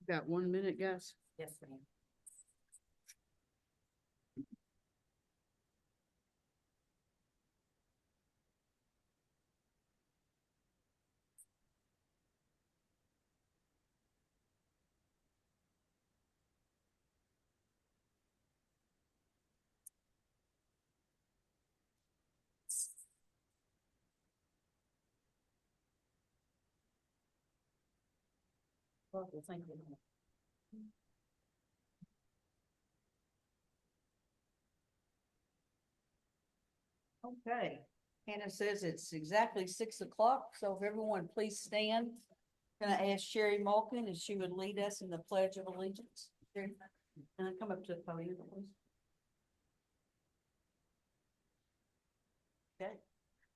Got 1 minute, guys. Yes, ma'am. Well, thank you. Okay, Hannah says it's exactly 6 o'clock, so if everyone please stand. Gonna ask Sherry Malkin if she would lead us in the Pledge of Allegiance. Sherry, can I come up to the podium, please? Okay.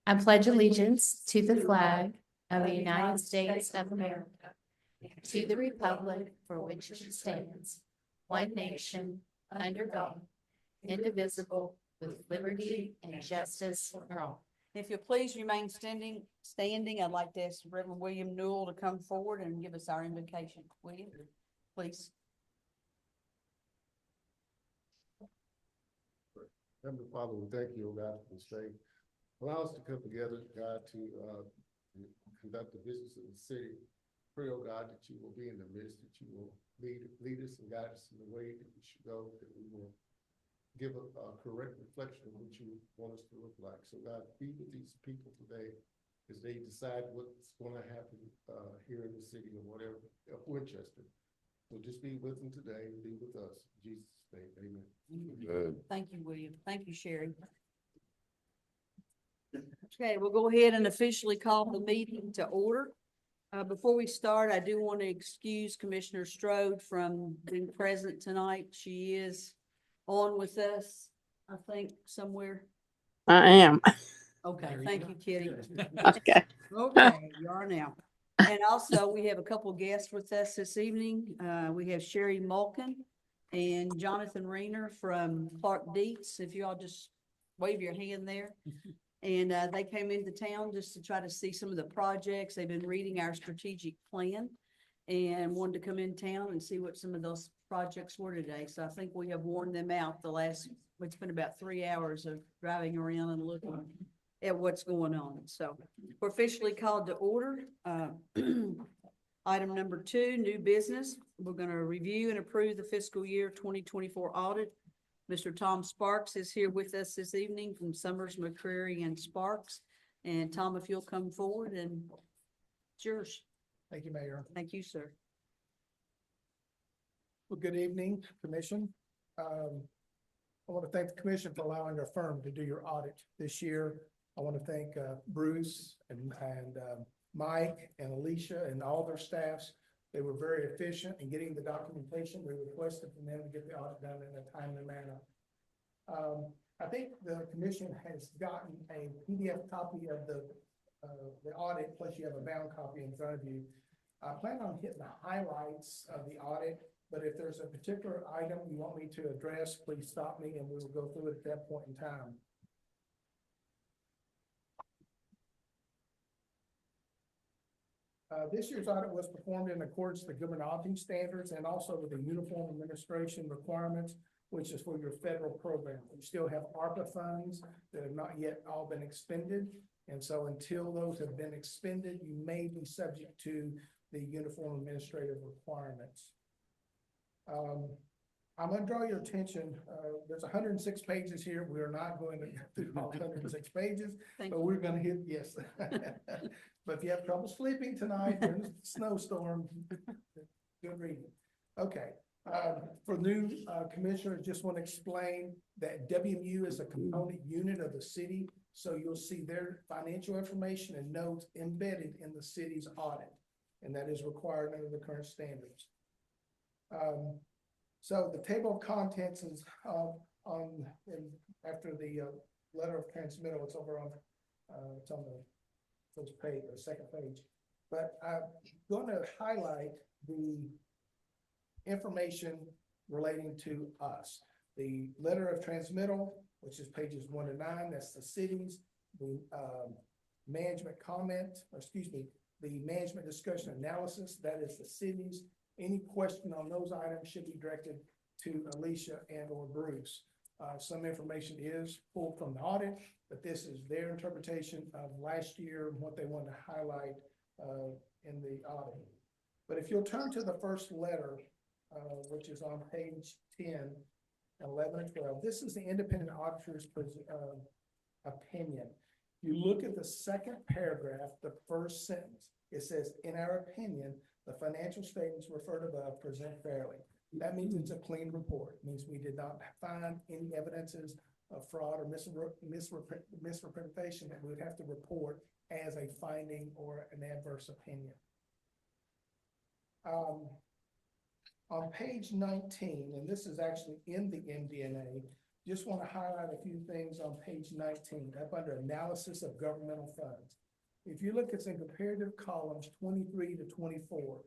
I pledge allegiance to the flag of the United States of America, to the republic for which it stands, one nation, under God, indivisible, with liberty and justice for all. If you'll please remain standing, I'd like to ask Reverend William Newell to come forward and give us our invocation. William, please. Heavenly Father, we thank you, O God, for this day. Allow us to come together, God, to conduct the business of the city. Pray, O God, that you will be in the midst, that you will lead us and guide us in the way that we should go, that we will give a correct reflection of what you want us to look like. So God, be with these people today as they decide what's going to happen here in the city or whatever, Winchester. So just be with them today and be with us. In Jesus' name, amen. Thank you, William. Thank you, Sherry. Okay, we'll go ahead and officially call the meeting to order. Before we start, I do want to excuse Commissioner Strode from being present tonight. She is on with us, I think, somewhere. I am. Okay, thank you, Kitty. Okay. Okay, you are now. And also, we have a couple guests with us this evening. We have Sherry Malkin and Jonathan Rayner from Clark Dietz. If you all just wave your hand there. And they came into town just to try to see some of the projects. They've been reading our strategic plan and wanted to come in town and see what some of those projects were today. So I think we have worn them out it's been about 3 hours of driving around and looking at what's going on. So we're officially called to order. Item number 2, new business. We're going to review and approve the fiscal year 2024 audit. Mr. Tom Sparks is here with us this evening from Summers, McCreary, and Sparks. And Tom, if you'll come forward, and it's yours. Thank you, Mayor. Thank you, sir. Well, good evening, Commission. I want to thank the Commission for allowing our firm to do your audit this year. I want to thank Bruce and Mike and Alicia and all their staffs. They were very efficient in getting the documentation we requested from them to get the audit done in a timely manner. I think the Commission has gotten a PDF copy of the audit, plus you have a bound copy in front of you. I plan on hitting the highlights of the audit, but if there's a particular item you want me to address, please stop me and we will go through it at that point in time. This year's audit was performed in accordance with the government auditing standards and also with the uniform administration requirements, which is for your federal program. You still have ARPA funds that have not yet all been expended. And so until those have been expended, you may be subject to the uniform administrative requirements. I'm going to draw your attention. There's 106 pages here. We're not going to go through all 106 pages, but we're going to hit, yes. But if you have trouble sleeping tonight during the snowstorm, good reading. Okay. For new commissioners, just want to explain that WMU is a component unit of the city. So you'll see their financial information and notes embedded in the city's audit. And that is required under the current standards. So the table of contents is after the letter of transmittal. It's over on it's on the first page or second page. But I'm going to highlight the information relating to us. The letter of transmittal, which is pages 1 to 9, that's the cities. The management comment, or excuse me, the management discussion analysis, that is the cities. Any question on those items should be directed to Alicia and or Bruce. Some information is pulled from the audit, but this is their interpretation of last year and what they want to highlight in the audit. But if you'll turn to the first letter, which is on page 10, 11 and 12, this is the independent auditor's opinion. You look at the second paragraph, the first sentence, it says, in our opinion, the financial statements referred above present fairly. That means it's a clean report. It means we did not find any evidences of fraud or misrepresentation that we would have to report as a finding or an adverse opinion. On page 19, and this is actually in the MD&A, just want to highlight a few things on page 19, up under analysis of governmental funds. If you look, it's in comparative columns 23 to 24.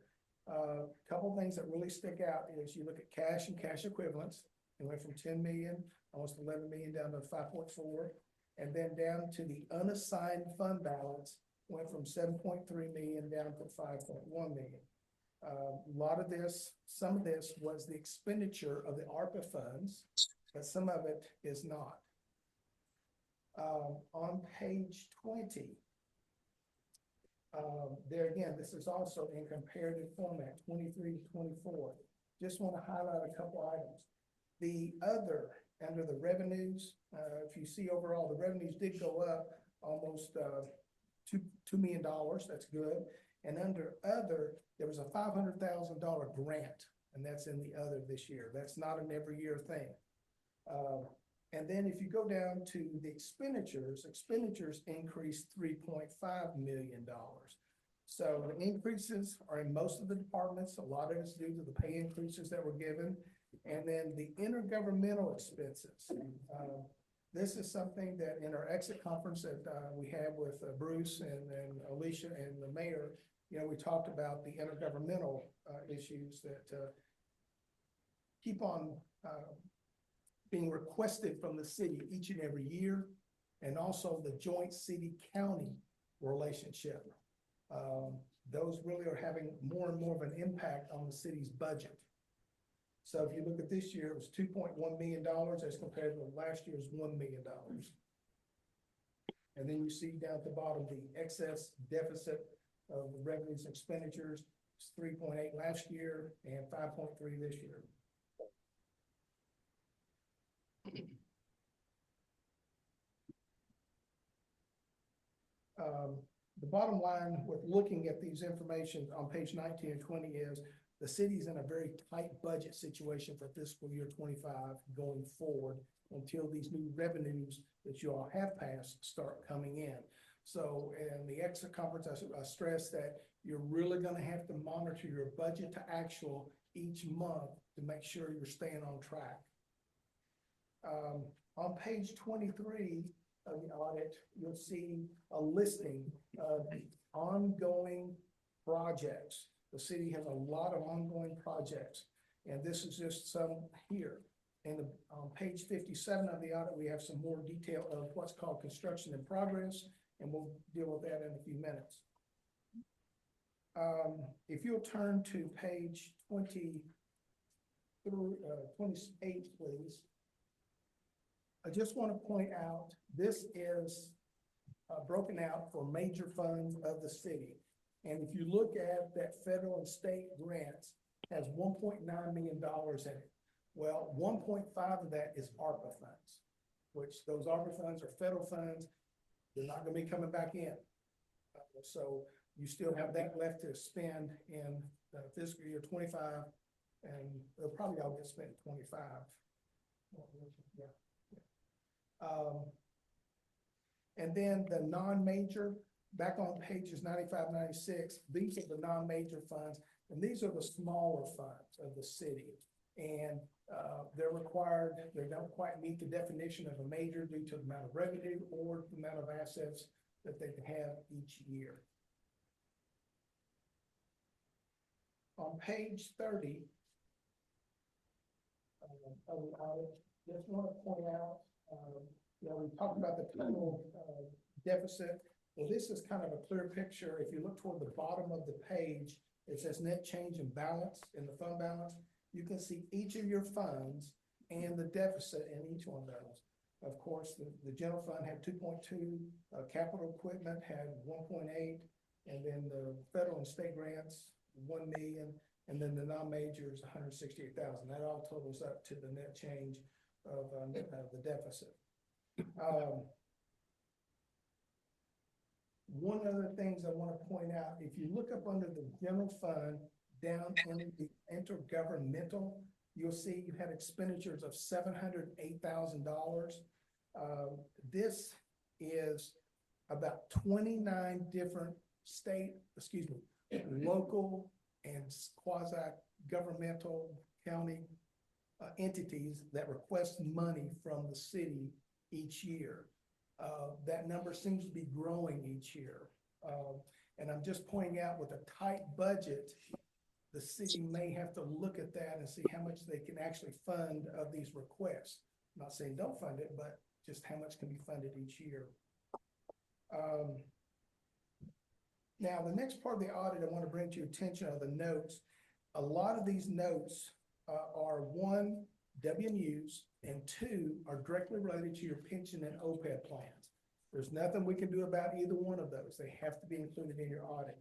A couple things that really stick out is you look at cash and cash equivalents. It went from 10 million, almost 11 million down to 5.4. And then down to the unassigned fund balance, went from 7.3 million down to 5.1 million. A lot of this, some of this was the expenditure of the ARPA funds, but some of it is not. On page 20, there again, this is also in comparative format, 23 to 24. Just want to highlight a couple items. The other, under the revenues, if you see overall, the revenues did go up almost $2 million. That's good. And under other, there was a $500,000 grant, and that's in the other this year. That's not an every year thing. And then if you go down to the expenditures increased $3.5 million. So the increases are in most of the departments. A lot of it's due to the pay increases that were given. And then the intergovernmental expenses. This is something that in our exit conference that we had with Bruce and Alicia and the mayor, you know, we talked about the intergovernmental issues that keep on being requested from the city each and every year, and also the joint city-county relationship. Those really are having more and more of an impact on the city's budget. So if you look at this year, it was $2.1 million as compared to last year's $1 million. And then you see down at the bottom, the excess deficit of the revenues and expenditures is 3.8 last year and 5.3 this year. The bottom line with looking at these information on page 19 and 20 is the city's in a very tight budget situation for fiscal year 25 going forward until these new revenues that you all have passed start coming in. So in the exit conference, I stress that you're really going to have to monitor your budget to actual each month to make sure you're staying on track. On page 23 of the audit, you'll see a listing of ongoing projects. The city has a lot of ongoing projects, and this is just some here. And on page 57 of the audit, we have some more detail of what's called construction in progress, and we'll deal with that in a few minutes. If you'll turn to page 28, please. I just want to point out, this is broken out for major funds of the city. And if you look at that federal and state grants, has $1.9 million in it. Well, 1.5 of that is ARPA funds, which those ARPA funds are federal funds. They're not going to be coming back in. So you still have that left to spend in fiscal year 25, and they'll probably all get spent in 25. Yeah. And then the non-major, back on pages 95, 96, these are the non-major funds, and these are the smaller funds of the city. And they're required, they don't quite meet the definition of a major due to the amount of revenue or the amount of assets that they have each year. On page 30 of the audit, just want to point out, you know, we talked about the total deficit. Well, this is kind of a clear picture. If you look toward the bottom of the page, it says net change in balance, in the fund balance. You can see each of your funds and the deficit in each one of those. Of course, the general fund had 2.2, capital equipment had 1.8, and then the federal and state grants, 1 million, and then the non-majors, 168,000. That all totals up to the net change of the deficit. One of the things I want to point out, if you look up under the general fund, down under the intergovernmental, you'll see you had expenditures of $708,000. This is about 29 different local and quasi-governmental county entities that request money from the city each year. That number seems to be growing each year. And I'm just pointing out, with a tight budget, the city may have to look at that and see how much they can actually fund of these requests. I'm not saying don't fund it, but just how much can be funded each year. Now, the next part of the audit I want to bring to your attention are the notes. A lot of these notes are, one, WMUs, and two, are directly related to your pension and OPEB plans. There's nothing we can do about either one of those. They have to be included in your audit.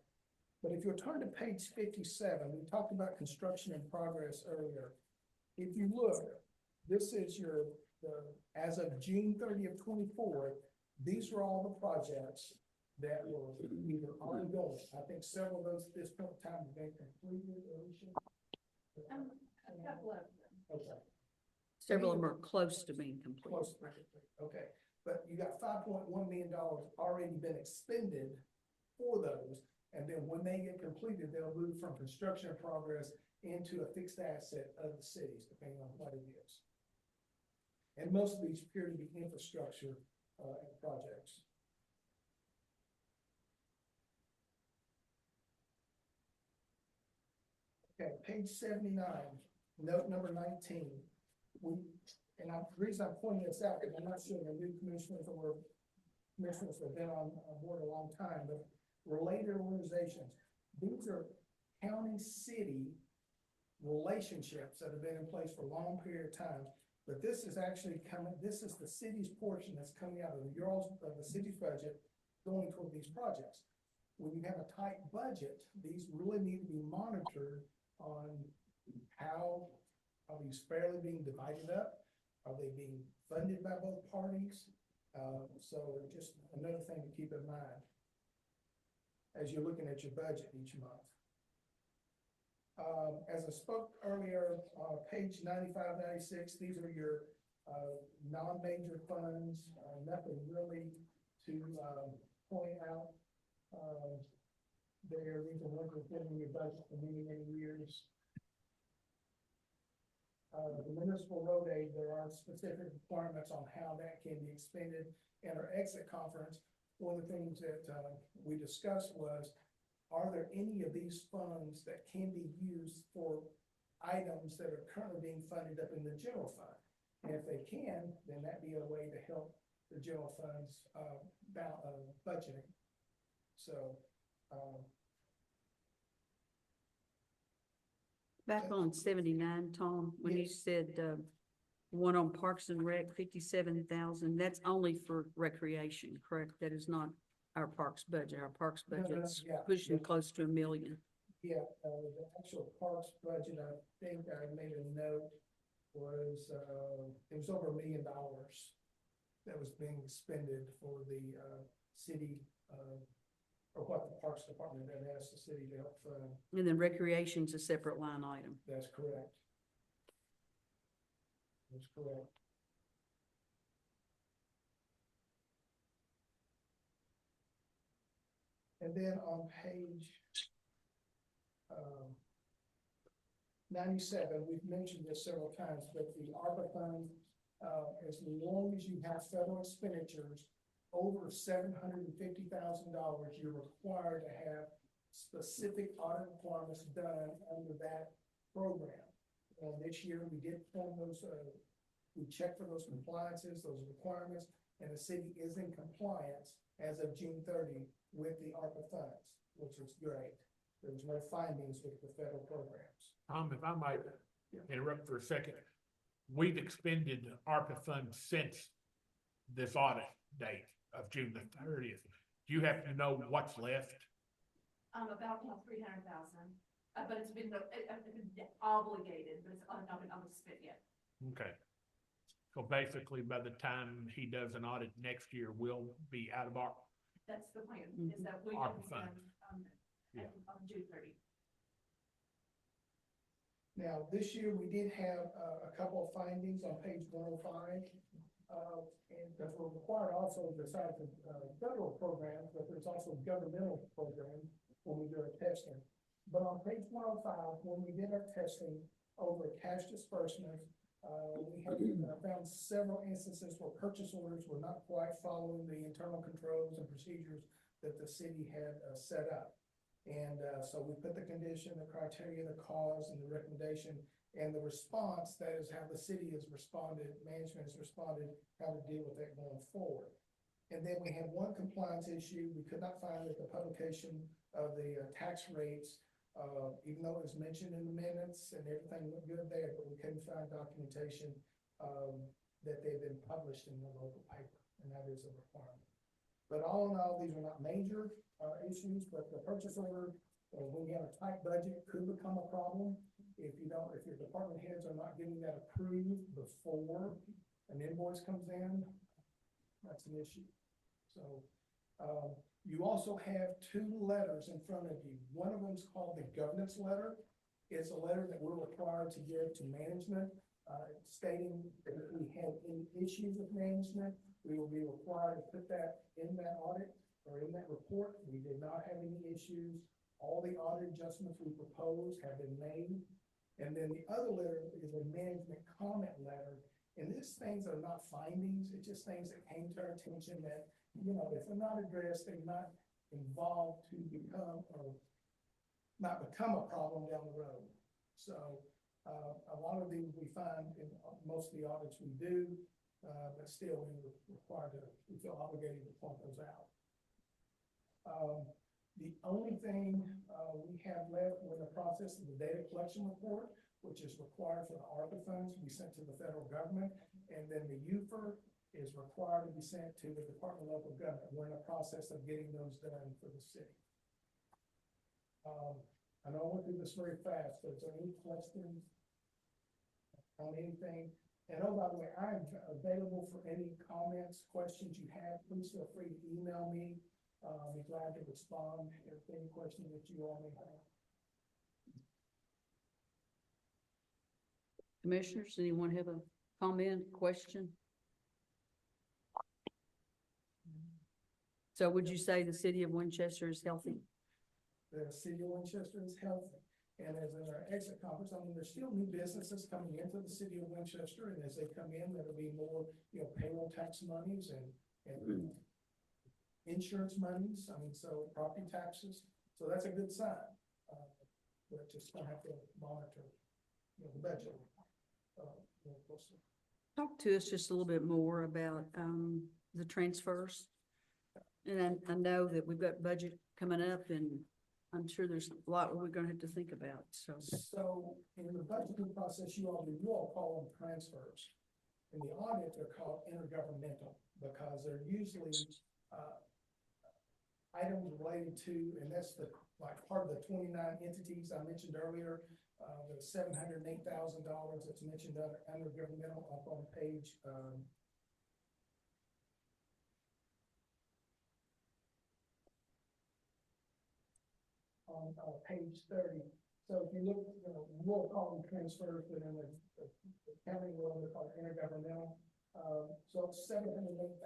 But if you'll turn to page 57, we talked about construction in progress earlier. If you look, this is as of June 30th, 24, these are all the projects that were either ongoing. I think several of those at this point in time have been completed. A couple of them. Okay. Several of them are close to being complete. Close to complete. Okay, but you got $5.1 million already been expended for those. And then when they get completed, they'll move from construction in progress into a fixed asset of the cities, depending on what it is. And most of these appear to be infrastructure projects. Okay, page 79, note number 19. The reason I'm pointing this out, because I'm not sure the new commissioners or commissioners have been on board a long time, but related organizations, these are county-city relationships that have been in place for a long period of time. But this is actually this is the city's portion that's coming out of the city's budget going toward these projects. When you have a tight budget, these really need to be monitored on how are these fairly being divided up? Are they being funded by both parties? So just another thing to keep in mind as you're looking at your budget each month. As I spoke earlier, page 95, 96, these are your non-major funds. Nothing really to point out there. These are ones that have been in your budget for many, many years. The municipal road aid, there are specific requirements on how that can be expended. In our exit conference, one of the things that we discussed was, are there any of these funds that can be used for items that are currently being funded up in the general fund? And if they can, then that'd be a way to help the general funds budgeting. So Back on 79, Tom, when you Yes. said one on Parks and Rec, 57,000, that's only for recreation, correct? That is not our parks budget. Our parks No, budget's yeah. pushing close to $1 million. yeah, the actual parks budget, I think I made a note, was it was over $1 million that was being expended for the city, or what the Parks Department had asked the city to help fund. And then recreation's a separate line item. That's correct. That's correct. And then on page 97, we've mentioned this several times, but the ARPA fund, as long as you have federal expenditures over $750,000, you're required to have specific audit requirements done under that program. And this year we did form those, we checked for those compliances, those requirements, and the city is in compliance as of June 30 with the ARPA funds, which is great. There was no findings with the federal programs. Tom, if I might interrupt for a second, we've expended ARPA funds since this audit date of June the 30th. Do you happen to know what's left? About 300,000, but it's been obligated, but it's not been spent yet. Okay. So basically, by the time he does an audit next year, we'll be out of our, That's the plan, is that we ARPA will be fund. done, Yeah. on June 30th. Now, this year, we did have a couple of findings on page 105. And because we're required also, besides the federal programs, but there's also governmental programs when we do our testing. But on page 105, when we did our testing over cash disbursements, we have found several instances where purchase orders were not quite following the internal controls and procedures that the city had set up. And so we put the condition, the criteria, the cause, and the recommendation, and the response, that is how the city has responded, management has responded, how to deal with that going forward. And then we had one compliance issue. We could not find that the publication of the tax rates, even though it was mentioned in the minutes and everything looked good there, but we couldn't find documentation that they've been published in the local paper, and that is a requirement. But all in all, these are not major issues, but the purchase order, when you have a tight budget, could become a problem. If your department heads are not getting that approved before an invoice comes in, that's an issue. So, you also have two letters in front of you. One of them is called the governance letter. It's a letter that we're required to give to management, stating that if we have any issues with management, we will be required to put that in that audit or in that report. We did not have any issues. All the audit adjustments we proposed have been made. And then the other letter is a management comment letter. And these things are not findings. It's just things that came to our attention that, you know, if they're not addressed, they're not involved to become or not become a problem down the road. So a lot of these we find in most of the audits we do, but still we feel obligated to point those out. The only thing we have left, we're in the process of the data collection report, which is required for the ARPA funds to be sent to the federal government. And then the UFR is required to be sent to the Department of Local Government. We're in the process of getting those done for the city. I know I went through this very fast, but is there any questions on anything? And oh, by the way, I'm available for any comments, questions you have. Please feel free to email me. I'll be glad to respond if any questions that you all may have. Commissioners, anyone have a comment, question? So would you say the city of Winchester is healthy? The city of Winchester is healthy. And as in our exit conference, I mean, there's still new businesses coming into the city of Winchester, and as they come in, there'll be more, you know, payroll tax monies and insurance monies. I mean, so property taxes. So that's a good sign. We're just gonna have to monitor, you know, the budget. Talk to us just a little bit more about the transfers. And I know that we've got budget coming up, and I'm sure there's a lot we're gonna have to think about, so. So in the budgeting process, you all call them transfers. In the audit, they're called intergovernmental because they're usually items related to, and that's like part of the 29 entities I mentioned earlier. The $708,000 that's mentioned under governmental up on page page 30. So if you look, you know, we'll call them transfers, but in the county world, they're called intergovernmental. So it's $708,000.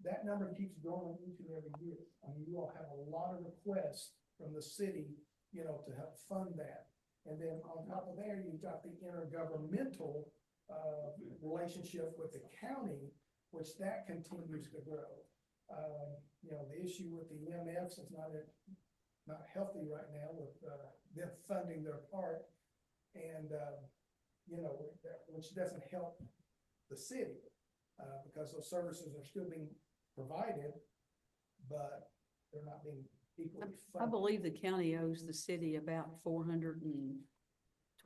That number keeps growing each and every year. I mean, you all have a lot of requests from the city, you know, to help fund that. And then on top of there, you've got the intergovernmental relationship with the county, which that continues to grow. You know, the issue with the EMFs is not healthy right now with them funding their part, and you know, which doesn't help the city because those services are still being provided, but they're not being equally I funded. believe the county owes the city about $423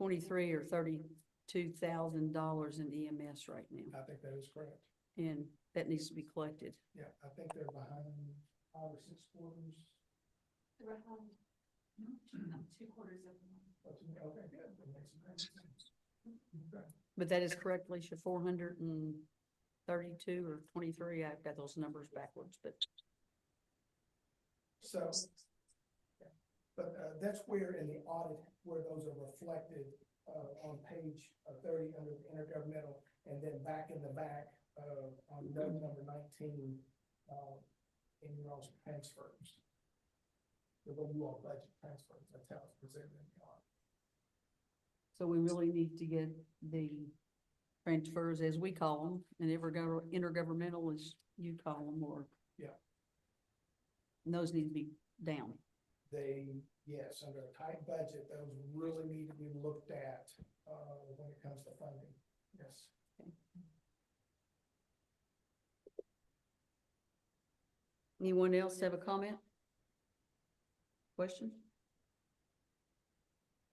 or $32,000 in EMS right now, I think that is correct. and that needs to be collected. Yeah, I think they're behind 5 or 6 quarters. Two quarters of the month. Okay, good. That makes sense. Okay. But that is correct, Alicia, 432 or 23. I've got those numbers backwards, but So, but that's where in the audit, where those are reflected on page 30 under the intergovernmental, and then back in the back on note number 19 in your all's transfers. The way you all budget transfers, that's how it's presented in the audit. so we really need to get the transfers, as we call them, and intergovernmental as you call them, or. Yeah. And those need to be down. Yes, under a tight budget, those really need to be looked at when it comes to funding. Yes. Anyone else have a comment? Question?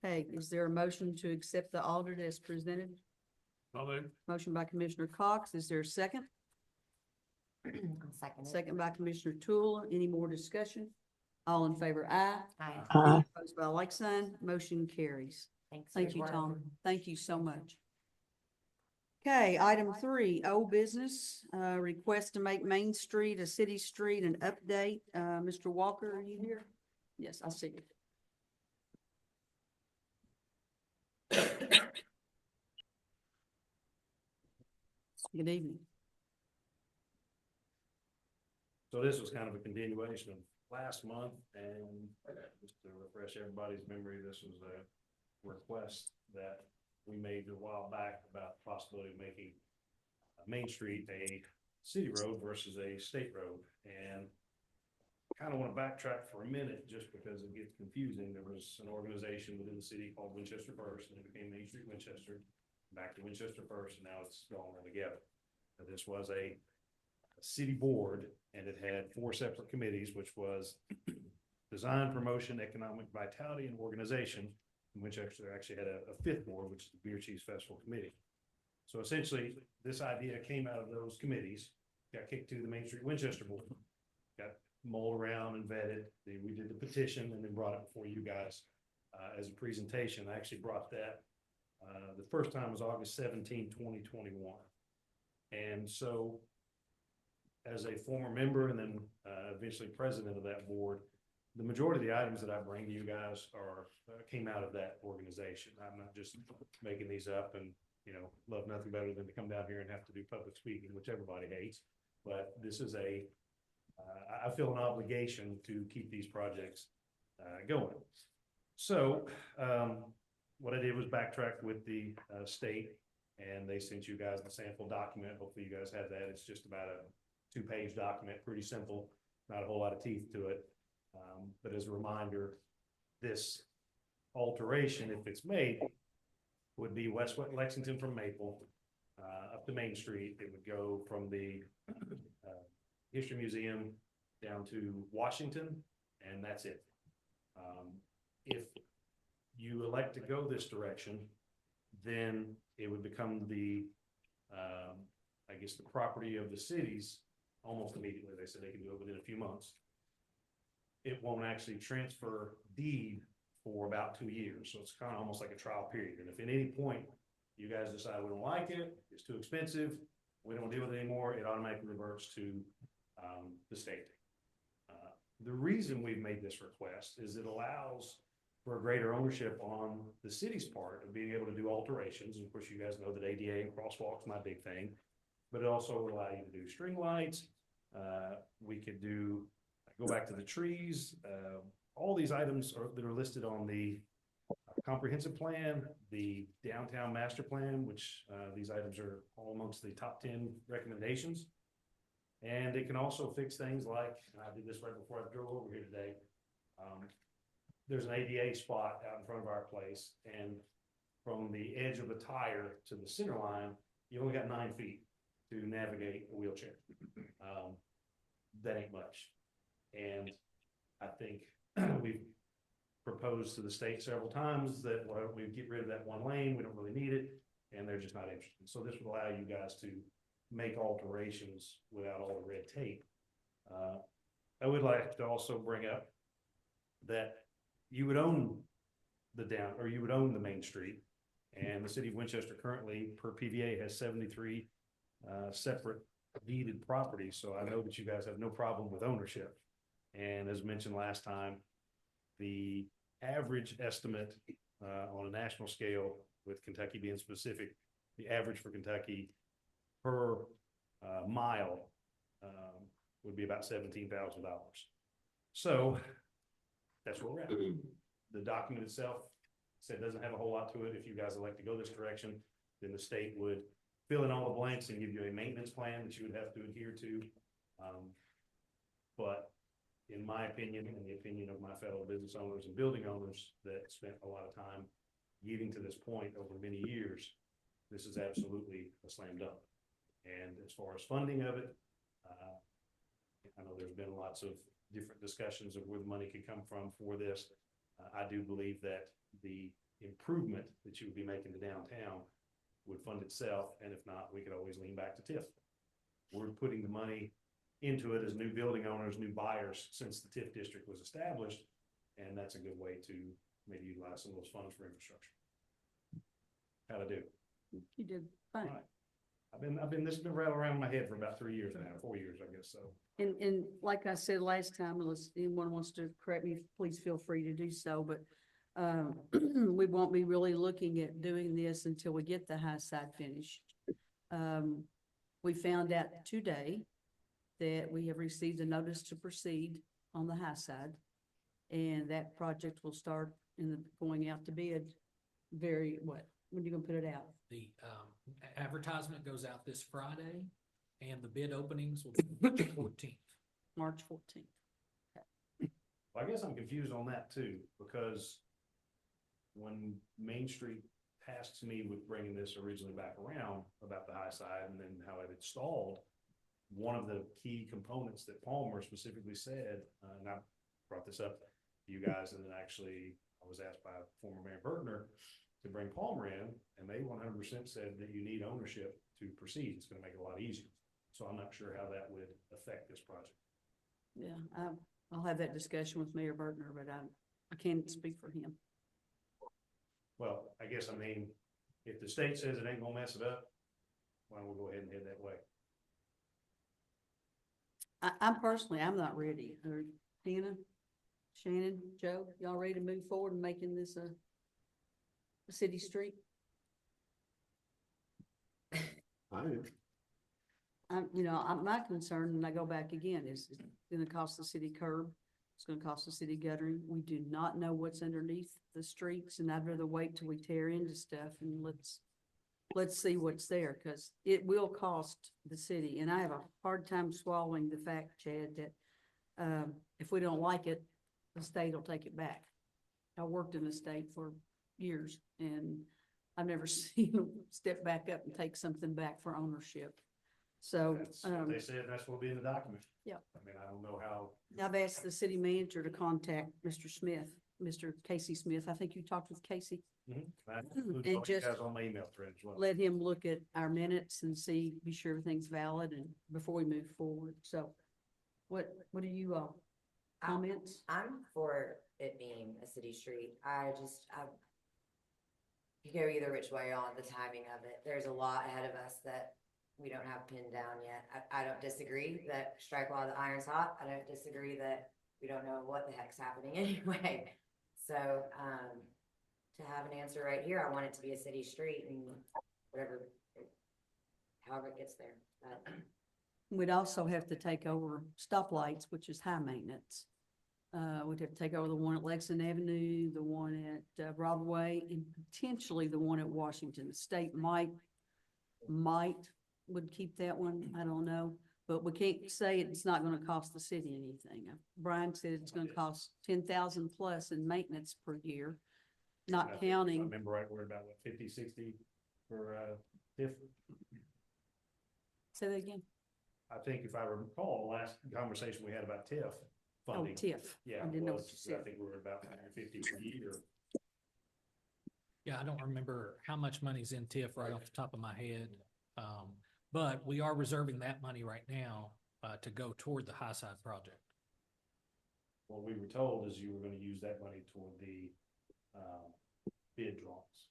Hey, is there a motion to accept the audit as presented? I'll move. Motion by Commissioner Cox. Is there a second? Second. Second by Commissioner Tool. Any more discussion? All in favor, aye. Aye. Aye. Opposed by like sign, motion carries. Thanks. Thank you, Tom. Thank you so much. Okay, item 3, old business, request to make Main Street a city street, an update. Mr. Walker, are you here? Yes, I see you. Good evening. So this was kind of a continuation of last month, and just to refresh everybody's memory, this was a request that we made a while back about the possibility of making Main Street a city road versus a state road. And kind of want to backtrack for a minute just because it gets confusing. There was an organization within the city called Winchester First, and it became Main Street Winchester, back to Winchester First, and now it's all run together. But this was a city board, and it had 4 separate committees, which was design, promotion, economic vitality, and organization. Winchester actually had a 5th board, which is the Beer Chiefs Festival Committee. So essentially, this idea came out of those committees, got kicked to the Main Street Winchester board, got mulled around and vetted. We did the petition and then brought it before you guys as a presentation. I actually brought that. The first time was August 17, 2021. And so as a former member and then eventually president of that board, the majority of the items that I bring to you guys are came out of that organization. I'm not just making these up and, love nothing better than to come down here and have to do public speaking, which everybody hates. But this is I feel an obligation to keep these projects going. So what I did was backtrack with the state, and they sent you guys the sample document. Hopefully you guys have that. It's just about a 2-page document, pretty simple, not a whole lot of teeth to it. But as a reminder, this alteration, if it's made, would be West Lexington from Maple up to Main Street. It would go from the History Museum down to Washington, and that's it. If you elect to go this direction, then it would become the property of the cities almost immediately. They said they can do it within a few months. It won't actually transfer deed for about 2 years. So it's kind of almost like a trial period. And if at any point you guys decide we don't like it, it's too expensive, we don't deal with it anymore, it automatically reverts to the state. The reason we've made this request is it allows for a greater ownership on the city's part of being able to do alterations. And of course, you guys know that ADA and crosswalks my big thing, but it also will allow you to do string lights. We could go back to the trees. All these items that are listed on the comprehensive plan, the downtown master plan, which these items are all amongst the top 10 recommendations. And it can also fix things like, and I did this right before I drove over here today. There's an ADA spot out in front of our place, and from the edge of the tire to the center line, you only got 9 feet to navigate a wheelchair. That ain't much. And I think we've proposed to the state several times that we get rid of that one lane, we don't really need it, and they're just not interested. So this would allow you guys to make alterations without all the red tape. I would like to also bring up that you would own you would own the main street, and the city of Winchester currently, per PVA, has 73 separate deeded properties, so I know that you guys have no problem with ownership. And as mentioned last time, the average estimate on a national scale, with Kentucky being specific, the average for Kentucky per mile would be about $17,000. So that's where we're at. The document itself said doesn't have a whole lot to it. If you guys elect to go this direction, then the state would fill in all the blanks and give you a maintenance plan that you would have to adhere to. But in my opinion, and the opinion of my fellow business owners and building owners that spent a lot of time getting to this point over many years, this is absolutely a slam dunk. And as far as funding of it, I know there's been lots of different discussions of where the money could come from for this. I do believe that the improvement that you would be making to downtown would fund itself, and if not, we could always lean back to TIF. We're putting the money into it as new building owners, new buyers, since the TIF district was established, and that's a good way to maybe utilize some of those funds for infrastructure. How'd I do? You did fine. All right. This has been rattling around in my head for about 3 years now, 4 years, I guess, so. And like I said last time, unless anyone wants to correct me, please feel free to do so, but we won't be really looking at doing this until we get the high side finished. We found out today that we have received a notice to proceed on the high side, and that project will start going out to bid when are you gonna put it out? The advertisement goes out this Friday, and the bid openings will be March 14th. March 14th. Well, I guess I'm confused on that too, because when Main Street tasked me with bringing this originally back around about the high side and then how it had stalled, one of the key components that Palmer specifically said, and I brought this up to you guys, and then actually I was asked by former Mayor Bertner to bring Palmer in, and they 100% said that you need ownership to proceed. It's going to make it a lot easier. So I'm not sure how that would affect this project. Yeah, I'll have that discussion with Mayor Bertner, but I can't speak for him. Well, I guess, if the state says it ain't gonna mess it up, why don't we go ahead and head that way? I'm not ready. Tina, Shannon, Joe, y'all ready to move forward and making this a city street? My concern, and I go back again, is it's gonna cost the city curb. It's gonna cost the city guttering. We do not know what's underneath the streets, and I'd rather wait till we tear into stuff and let's see what's there, because it will cost the city. And I have a hard time swallowing the fact, Chad, that if we don't like it, the state will take it back. I worked in the state for years, and I've never seen them step back up and take something back for ownership. So That's what they said, that's what'll be in the document. Yeah. I don't know how. I've asked the city manager to contact Mr. Casey Smith. I think you talked with Casey. I included And all you just guys on my email thread as well. let him look at our minutes and be sure everything's valid and before we move forward. So what do you all comments? I'm for it being a city street. You go either which way on the timing of it. There's a lot ahead of us that we don't have pinned down yet. I don't disagree that strike while the iron's hot. I don't disagree that we don't know what the heck's happening anyway. So, to have an answer right here, I want it to be a city street and however it gets there. But We'd also have to take over stoplights, which is high maintenance. We'd have to take over the one at Lexington Avenue, the one at Broadway, and potentially the one at Washington. The state might would keep that one. I don't know, but we can't say it's not going to cost the city anything. Brian said it's going to cost 10,000 plus in maintenance per year, not I counting. remember right, we're about 50, 60 for TIF. Say that again. I think if I recall, the last conversation we had about TIF, Oh, funding. TIF. Yeah, I didn't know what you I said. think we're about 150 per year. Yeah, I don't remember how much money's in TIF right off the top of my head. But we are reserving that money right now, to go toward the High Side project. What we were told is you were gonna use that money toward the, bid drawings.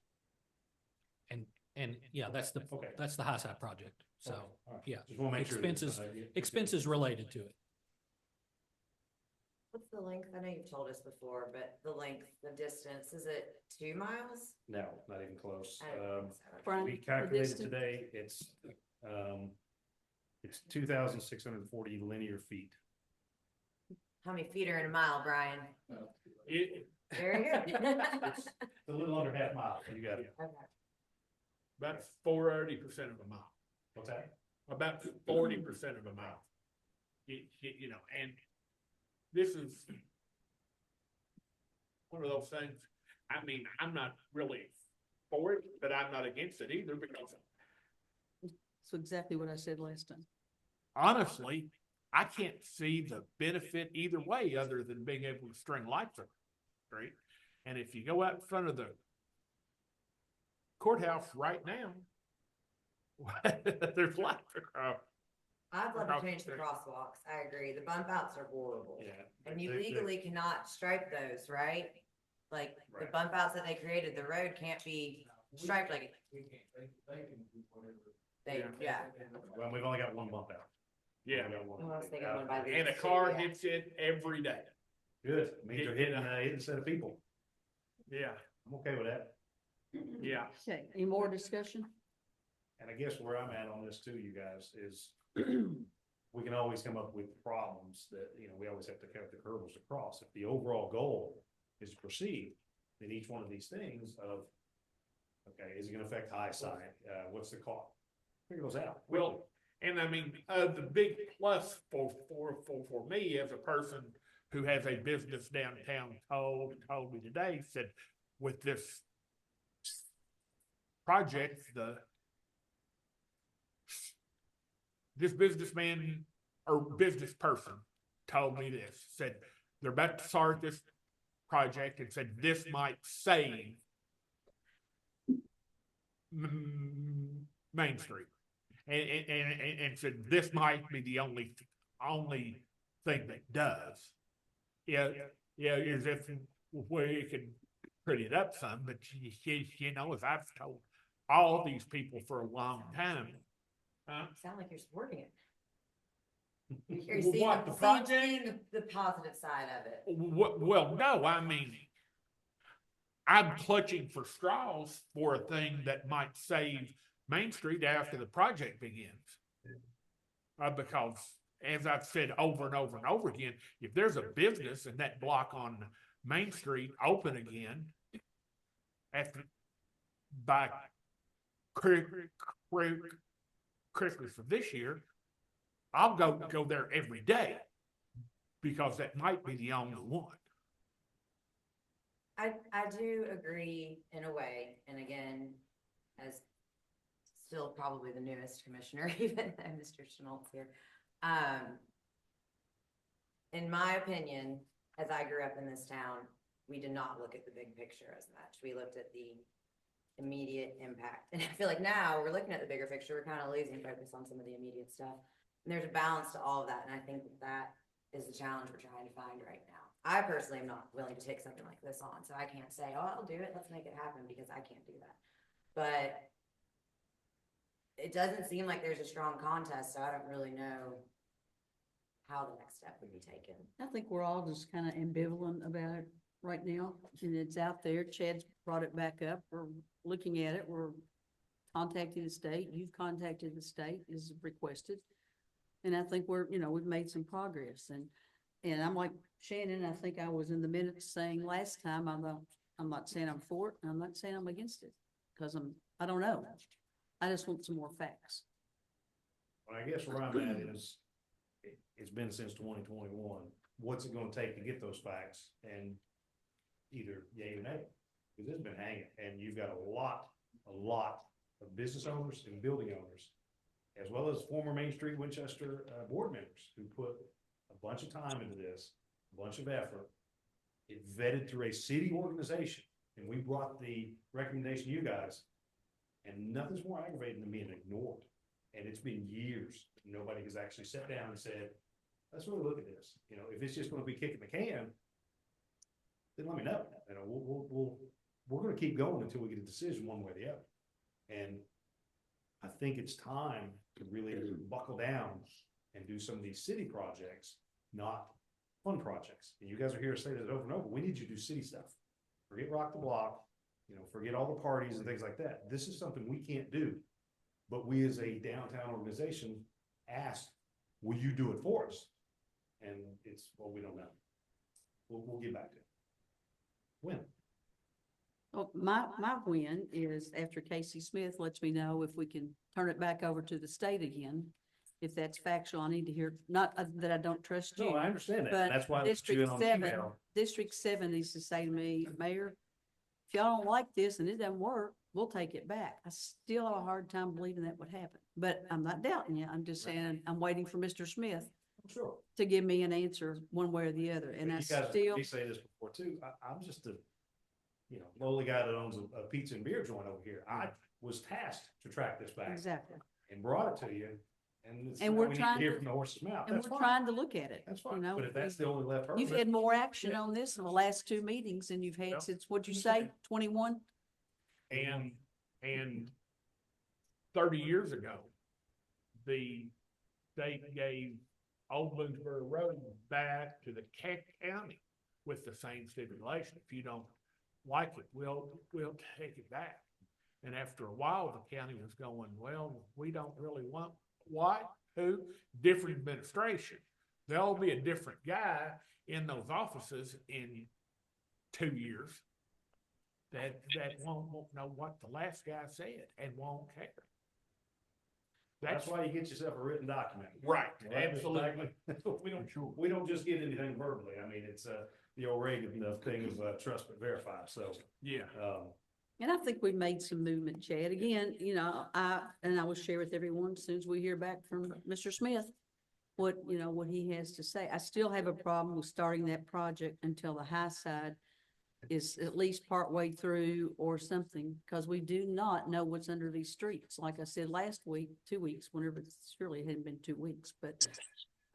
And yeah, that's the Okay. High Side project. So, Okay, all right. yeah, Just wanna make sure. that- expenses related to it. What's the length? I know you've told us before, but the length, the distance, is it 2 miles? No, not even close. I don't think so. Brian, We the calculated distance? today, it's 2,640 linear feet. How many feet are in a mile, Brian? It, There you go. It's a little under half mile, you got it. Okay. about 40% of a mile, What's that? about 40% of a mile. You know, and this is one of those things, I mean, I'm not really for it, but I'm not against it either, because So exactly what I said last time. honestly, I can't see the benefit either way, other than being able to string lights across the street. And if you go out in front of the courthouse right now, there's lights across. I'd love Across to the change the street. crosswalks. I agree. The bump outs are horrible. Yeah. And you They- legally cannot stripe those, right? Like the Right. bump outs that they created, the road can't be striped like, yeah. Well, we've only got one bump out. Yeah, We've got one. Well, I was thinking one by the and a city, car yeah. hits it every day. Good, means they're hitting a set of people. Yeah, I'm okay with that. yeah. Okay, any more discussion? And I guess where I'm at on this too, you guys, is we can always come up with problems that, you know, we always have to cut the hurdles to cross. If the overall goal is to proceed, then each one of these things of, okay, is it gonna affect high side? What's the cost? Figure those out. Well, and I mean, the big plus for me as a person who has a business downtown told me today, said with this project, this businessman or business person told me this, said they're about to start this project and said this might save Main Street. And said this might be the only thing that does. Yeah, is if we can pretty it up some, but you know, as I've told all these people for a long time. Sound like you're supporting it. Well, You're seeing, what, the project? seeing the positive side of it. Well, no, I mean, I'm clutching for straws for a thing that might save Main Street after the project begins. Because as I've said over and over and over again, if there's a business in that block on Main Street open again after by Christmas of this year, I'll go there every day because that might be the only one. I do agree in a way, and again, as still probably the newest commissioner, even though Mr. Schmaltz here. In my opinion, as I grew up in this town, we did not look at the big picture as much. We looked at the immediate impact. And I feel like now we're looking at the bigger picture, we're kind of losing focus on some of the immediate stuff. And there's a balance to all of that, and I think that is the challenge we're trying to find right now. I personally am not willing to take something like this on, so I can't say, oh, I'll do it, let's make it happen, because I can't do that. But it doesn't seem like there's a strong contest, so I don't really know how the next step would be taken. I think we're all just kind of ambivalent about it right now, and it's out there. Chad's brought it back up. We're looking at it. We're contacting the state. You've contacted the state as requested. And I think we've made some progress, and I'm like Shannon, I think I was in the minutes saying last time, I'm not saying I'm for it, and I'm not saying I'm against it, because I don't know. I just want some more facts. Well, I guess where I'm at is, it's been since 2021. What's it gonna take to get those facts and either yay or nay? Because it's been hanging, and you've got a lot of business owners and building owners, as well as former Main Street Winchester board members who put a bunch of time into this a bunch of effort. It vetted through a city organization, and we brought the recommendation to you guys. And nothing's more aggravating than being ignored. And it's been years, nobody has actually sat down and said, let's really look at this. You know, if it's just gonna be kicking the can, then let me know. You know, we're gonna keep going until we get a decision one way or the other. And I think it's time to really buckle down and do some of these city projects, not fun projects. And you guys are here to say that over and over. We need you to do city stuff. Forget rock the block, you know, forget all the parties and things like that. This is something we can't do. But we as a downtown organization asked, will you do it for us? And it's, well, we don't know. We'll get back to it. When? Well, my win is after Casey Smith lets me know if we can turn it back over to the state again. If that's factual, I need to hear, not that I don't trust you. No, I understand that. But That's why I put you District in on 7, email. District 7 needs to say to me, Mayor, if y'all don't like this and it doesn't work, we'll take it back. I still have a hard time believing that would happen, but I'm not doubting you. I'm just saying, I'm waiting for Mr. Smith Sure. to give me an answer one way or the other. And But I you guys, still, we say this before too. I'm just a, you know, lowly guy that owns a pizza and beer joint over here. I was tasked to track this back exactly. and brought it to you. And, And now we're we need trying hear to- from the horse's mouth. And That's we're fine. trying to look at it. That's you fine. know, But if that's the only left hurdle. You've had more action Yeah. on this in the last 2 meetings than you've had Yep. since, what'd you say, 21? And 30 years ago, the state gave Old Boonesboro Road back to the county with the same stipulation. If you don't like it, we'll take it back. And after a while, the county was going, well, we don't really want what, who, different administration. There'll be a different guy in those offices in 2 years that won't know what the last guy said and won't care. That's why you get yourself a written document. Right, Right, Mr. absolutely. Bagley? We don't just get anything verbally. I mean, it's the old Reagan thing of trust but verify. So, Yeah. And I think we made some movement, Chad. Again, you know, I will share with everyone as soon as we hear back from Mr. Smith, what he has to say. I still have a problem with starting that project until the high side is at least partway through or something, because we do not know what's under these streets. Like I said last week, 2 weeks, whenever, surely it hadn't been 2 weeks, but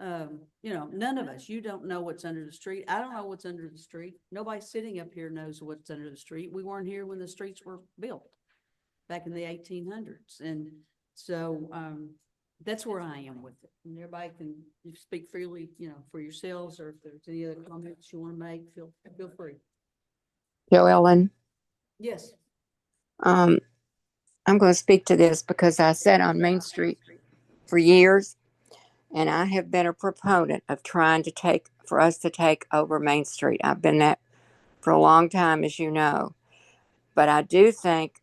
none of us, you don't know what's under the street. I don't know what's under the street. Nobody sitting up here knows what's under the street. We weren't here when the streets were built back in the 1800s. And so, that's where I am with it. And everybody can speak freely, for yourselves, or if there's any other comments you want to make, feel free. Joellen, Yes. I'm going to speak to this because I sat on Main Street for years, and I have been a proponent of trying to for us to take over Main Street. I've been that for a long time, as you know. But I do think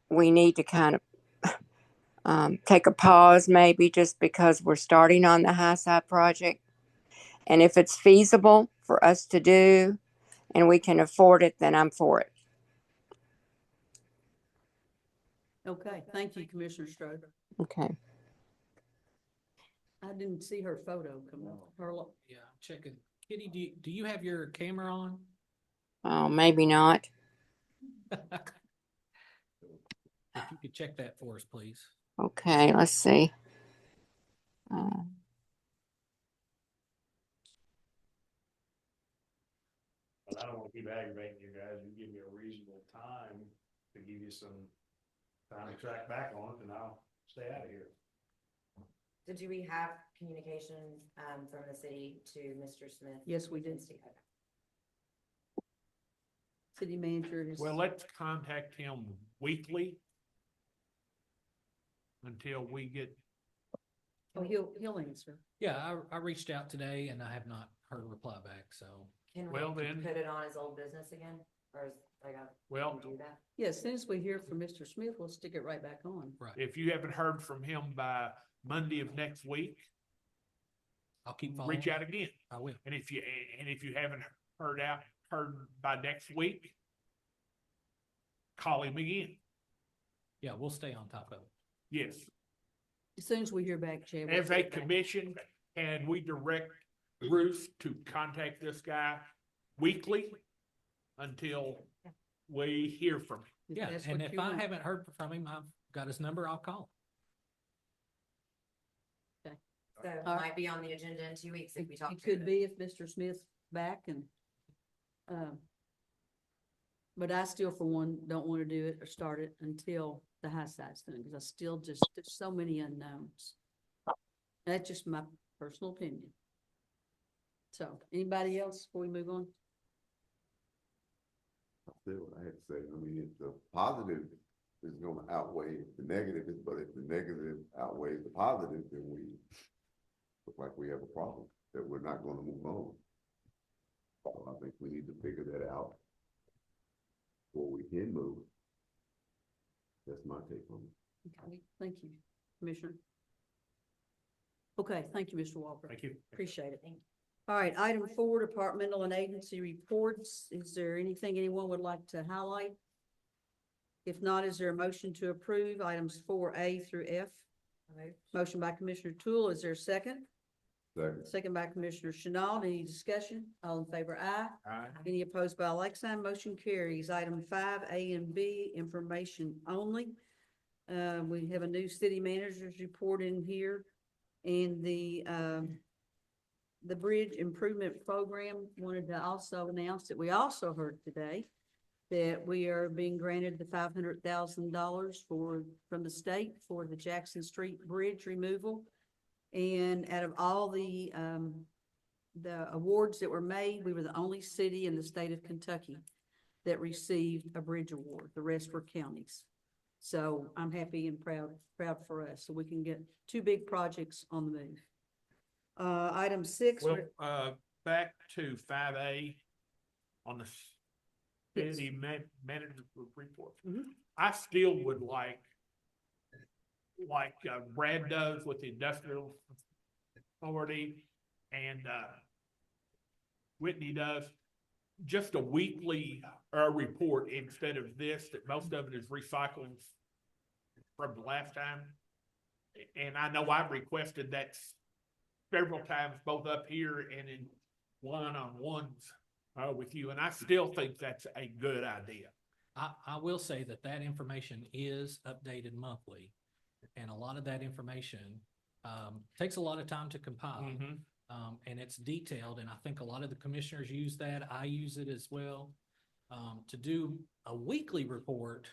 we need to kind of take a pause, maybe just because we're starting on the high side project. And if it's feasible for us to do and we can afford it, then I'm for it. Okay, thank you, Commissioner Strode. Okay. I didn't see her photo come up. Yeah, I'm checking. Kitty, do you have your camera on? Oh, maybe not. If you could check that for us, please. Okay, let's see. But I don't want to keep aggravating you guys. You give me a reasonable time to give you some time to track back on it, and I'll stay out of here. Did we have communication, from the city to Mr. Smith? Yes, we did. City manager is. Well, let's contact him weekly until we get. Oh, he'll answer. Yeah, I reached out today and I have not heard a reply back, so. Can we Well, then- put it on his old business again? Or is, like, Well, do that? Yeah, as soon as we hear from Mr. Smith, we'll stick it right back on. Right. if you haven't heard from him by Monday of next week, I'll keep following. reach out again. I will. And if you haven't heard by next week, call him again. Yeah, we'll stay on top of it. Yes. As soon as we hear back, Chad. we'll As a get back. commission, and we direct Bruce to contact this guy weekly until we hear from him. Yeah, that's and what if you I want. haven't heard from him, I've got his number, I'll call. So it All right. might be on the agenda in 2 weeks if we talk. It to could him. be if Mr. Smith's back and, but I still, for one, don't want to do it or start it until the high side's done, because I still just, there's so many unknowns. That's just my personal opinion. So, anybody else before we move on? I said what I had to say. I mean, if the positive is gonna outweigh the negative, but if the negative outweighs the positive, then we look like we have a problem that we're not gonna move on. So I think we need to figure that out before we can move. That's my take on it. Okay, thank you, Commissioner. Okay, thank you, Mr. Walker. Thank you. Appreciate it. All right, item 4, departmental and agency reports. Is there anything anyone would like to highlight? If not, is there a motion to approve items 4A through F? Motion by Commissioner Tool. Is there a second? Second. Second by Commissioner Chenault. Any discussion? All in favor, aye. Aye. Any opposed by a like sign? Motion carries. Item 5A and B, information only. We have a new city manager's report in here. And the bridge improvement program wanted to also announce that we also heard today that we are being granted the $500,000 from the state for the Jackson Street Bridge removal. And out of all the awards that were made, we were the only city in the state of Kentucky that received a bridge award. The rest were counties. So I'm happy and proud for us. So we can get 2 big projects on the move. Item 6. Well, back to 5A on the Yes. city manager report. Mhm. I still would like Brad does with the industrial authority and Whitney does, just a weekly report instead of this, that most of it is recycled from the last time. And I know I've requested that several times, both up here and in one-on-ones with you, and I still think that's a good idea. I will say that that information is updated monthly, and a lot of that information takes a lot of time to compile. And it's detailed, and I think a lot of the commissioners use that. I use it as well. To do a weekly report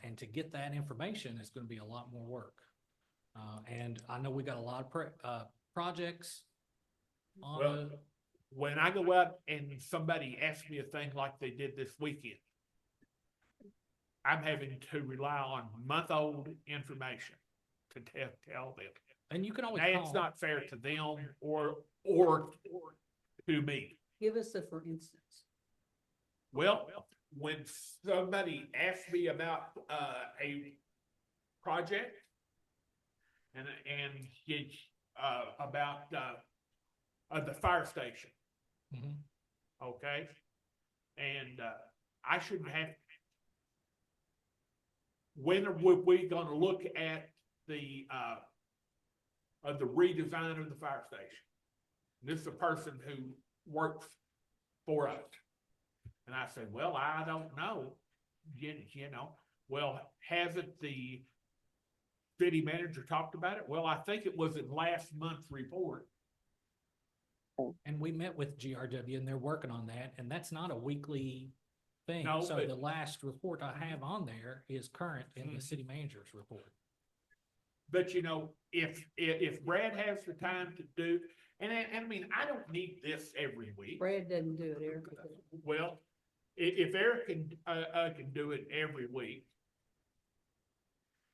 and to get that information is going to be a lot more work. And I know we got a lot of projects on Well, when I go out and somebody asks me a thing like they did this weekend, I'm having to rely on month-old information to tell them. and you can always That's call. not fair to them or to me. Give us a for instance. Well, when somebody asks me about a project and it's about the fire station, Mhm. okay? And I shouldn't have. When are we gonna look at the redesign of the fire station? This is a person who works for us. And I said, well, I don't know, you know, well, hasn't the city manager talked about it? Well, I think it was in last month's report. And we met with GRW and they're working on that, and that's not a weekly thing. No, So but- the last report I have on there is current in the Mhm. city manager's report. But you know, if Brad has the time to do, and I mean, I don't need this every week. Brad doesn't do it, Eric. Well, if Eric can do it every week.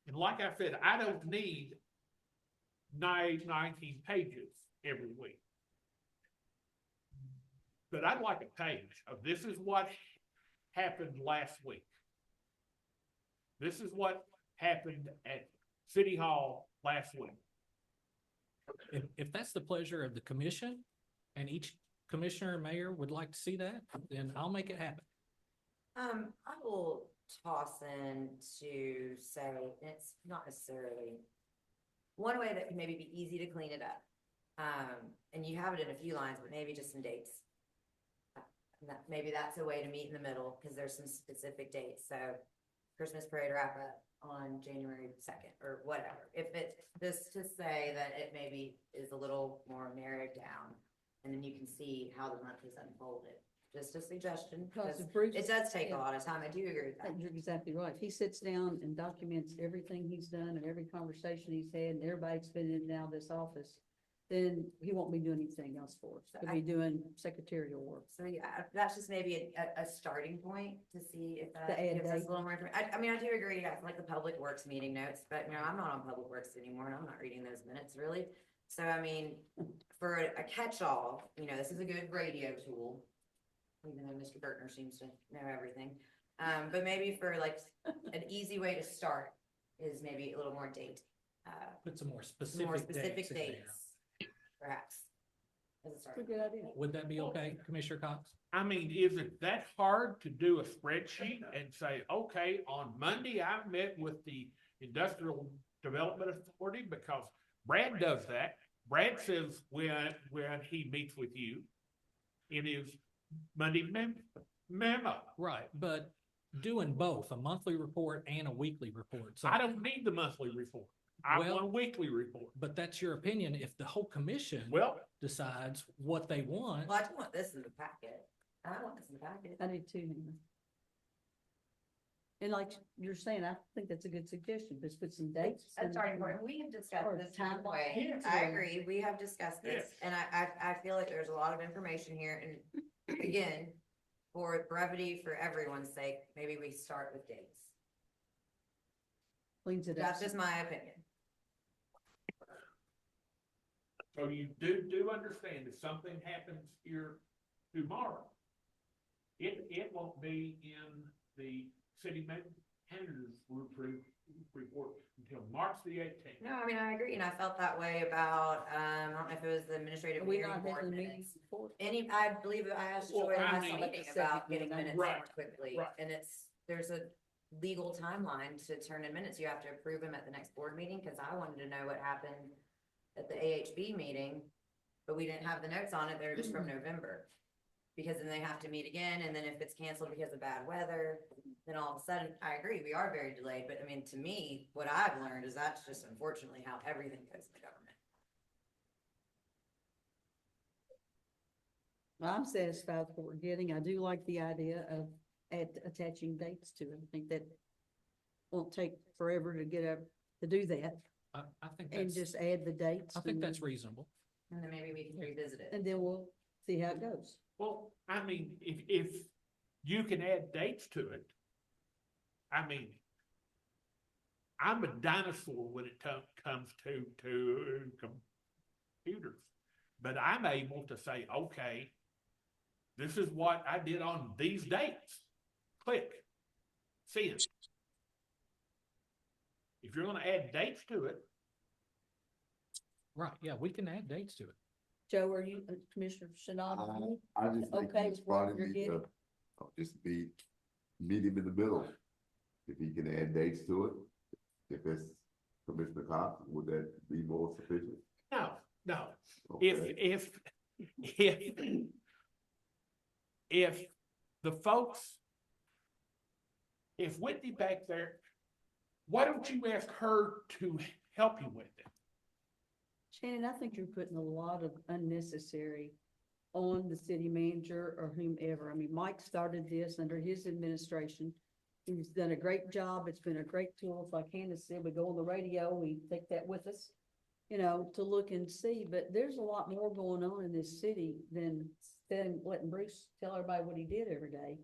And like I said, I don't need 19 pages every week. But I'd like a page of this is what happened last week. This is what happened at City Hall last week. If that's the pleasure of the commission and each commissioner and mayor would like to see that, then I'll make it happen. I will toss in to say, it's not necessarily one way that can maybe be easy to clean it up. And you have it in a few lines, but maybe just some dates. Maybe that's a way to meet in the middle, because there's some specific dates, so Christmas parade wrap up on January 2nd, or whatever. If it's just to say that it maybe is a little more narrowed down, and then you can see how the month has unfolded. Just a suggestion, because it does take a lot of time. I do agree with that. You're exactly right. If he sits down and documents everything he's done and every conversation he's had and everybody's been in and out of this office, then he won't be doing anything else for us. He'll be doing secretarial work. So yeah, that's just maybe a starting point to see if that To add gives us date. a little more information. I mean, I do agree, I like the public works meeting notes, but you know, I'm not on public works anymore and I'm not reading those minutes really. So I mean, for a catch-all, you know, this is a good radio tool, even though Mr. Gertner seems to know everything. But maybe for like an easy way to start is maybe a little more date. Put some more More specific specific dates in there. dates, perhaps. As a It's a starting. good idea. Would that be okay, Commissioner Cox? I mean, is it that hard to do a spreadsheet and say, okay, on Monday I met with the Industrial Development Authority, because Brad does that. Brad says when he meets with you in his Monday memo. Right, but doing both, a monthly report and a weekly report. So, I don't need the monthly report. I Well- want a weekly report. but that's your opinion. If the whole commission Well, decides what they want, Well, I do want this in the packet. I want this in the packet. I do too, Nina. And like you're saying, I think that's a good suggestion. Just put some dates. A and- starting point. We have discussed Or this timeline. way. Yes. I agree. We have discussed this, and I feel like there's a lot of information here, and again, for brevity, for everyone's sake, maybe we start with dates. Cleans it up. That's just my opinion. so you do understand if something happens here tomorrow, it won't be in the city manager's report until March the 18th. No, I mean, I agree, and I felt that way about, I don't know if it was the administrative Are we hearing not board having a meeting minutes. before? I believe I asked Well, Joy I last mean- meeting Like about the getting second minutes one, more quickly, right. and there's a legal timeline to turn in minutes. You have to approve them at the next board meeting, cause I wanted to know what happened at the AHB meeting, but we didn't have the notes on it. They were just from November. Because then they have to meet again, and then if it's canceled because of bad weather, then all of a sudden, I agree, we are very delayed, but I mean, to me, what I've learned is that's just unfortunately how everything goes in the government. Well, I'm satisfied with what we're getting. I do like the idea of attaching dates to it. I think that won't take forever to to do that I think and that's, just add the dates. I think and- that's reasonable. And then maybe we can revisit it. And then we'll see how it goes. Well, I mean, if you can add dates to it, I mean, I'm a dinosaur when it comes to computers. But I'm able to say, okay, this is what I did on these dates. Click, send. If you're gonna add dates to it, Right, yeah, we can add dates to it. Joe, are you, Commissioner Shinada? I just think Okay, it's well, probably you're need to, getting- just be, meet him in the middle. If he can add dates to it, if it's Commissioner Cox, would that be more sufficient? no. Okay. If the folks, if Whitney back there, why don't you ask her to help you with it? Shannon, I think you're putting a lot of unnecessary on the city manager or whomever. I mean, Mike started this under his administration. He's done a great job. It's been a great tool. It's like Candace said, we go on the radio, we take that with us, you know, to look and see. But there's a lot more going on in this city than letting Bruce tell everybody what he did every day.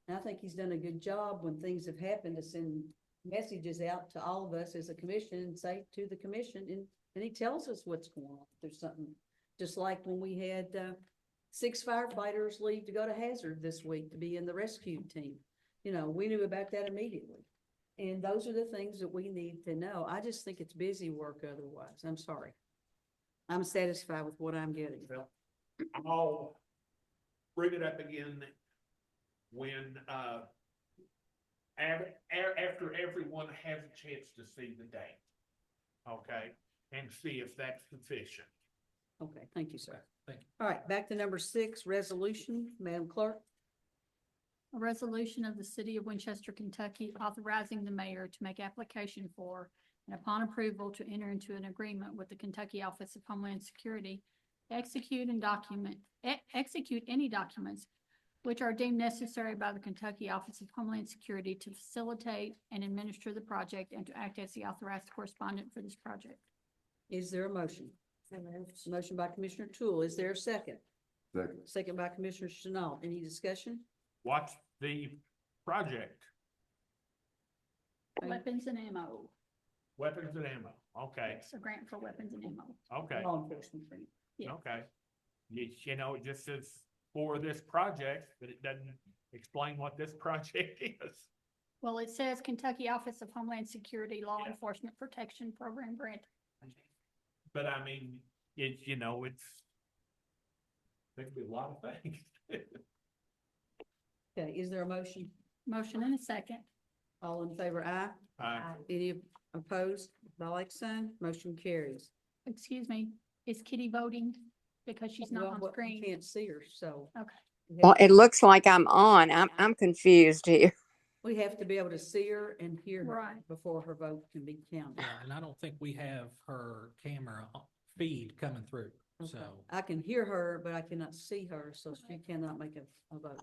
And I think he's done a good job when things have happened to send messages out to all of us as a commission and say to the commission, and he tells us what's going on. If there's something, just like when we had 6 firefighters leave to go to Hazard this week to be in the rescue team. You know, we knew about that immediately. And those are the things that we need to know. I just think it's busy work otherwise. I'm sorry. I'm satisfied with what I'm getting. Well, I'll bring it up again when, after everyone has a chance to see the date. Okay, and see if that's sufficient. Okay, thank you, sir. Thank you. All right, back to number 6, resolution, Madam Clerk. A resolution of the city of Winchester, Kentucky, authorizing the mayor to make application for and upon approval to enter into an agreement with the Kentucky Office of Homeland Security, execute any documents which are deemed necessary by the Kentucky Office of Homeland Security to facilitate and administer the project and to act as the authorized correspondent for this project. Is there a motion? Motion by Commissioner Tool. Is there a second? Second. Second by Commissioner Chenault. Any discussion? What's the project? Okay. Weapons and ammo. Weapons and ammo. Okay, It's a grant for weapons and ammo. okay, Law enforcement grant. Yeah. okay. You know, it just says for this project, but it doesn't explain what this project is. Well, it says Kentucky Office of Homeland Security Law Yeah. Enforcement Protection Program Grant. But I mean, it's, you know, it could be a lot of things. Okay, is there a motion? Motion and a second. All in favor, aye. Any opposed? By like sign, motion carries. Excuse me, is Kitty voting? Because she's not on Well, screen. we can't see her, so. Okay. Well, it looks like I'm on. I'm confused here. We have to be able to see her and hear her Right. before her vote can be counted. Yeah, and I don't think we have her camera feed coming through, Okay. so. I can hear her, but I cannot see her, so she cannot make a vote.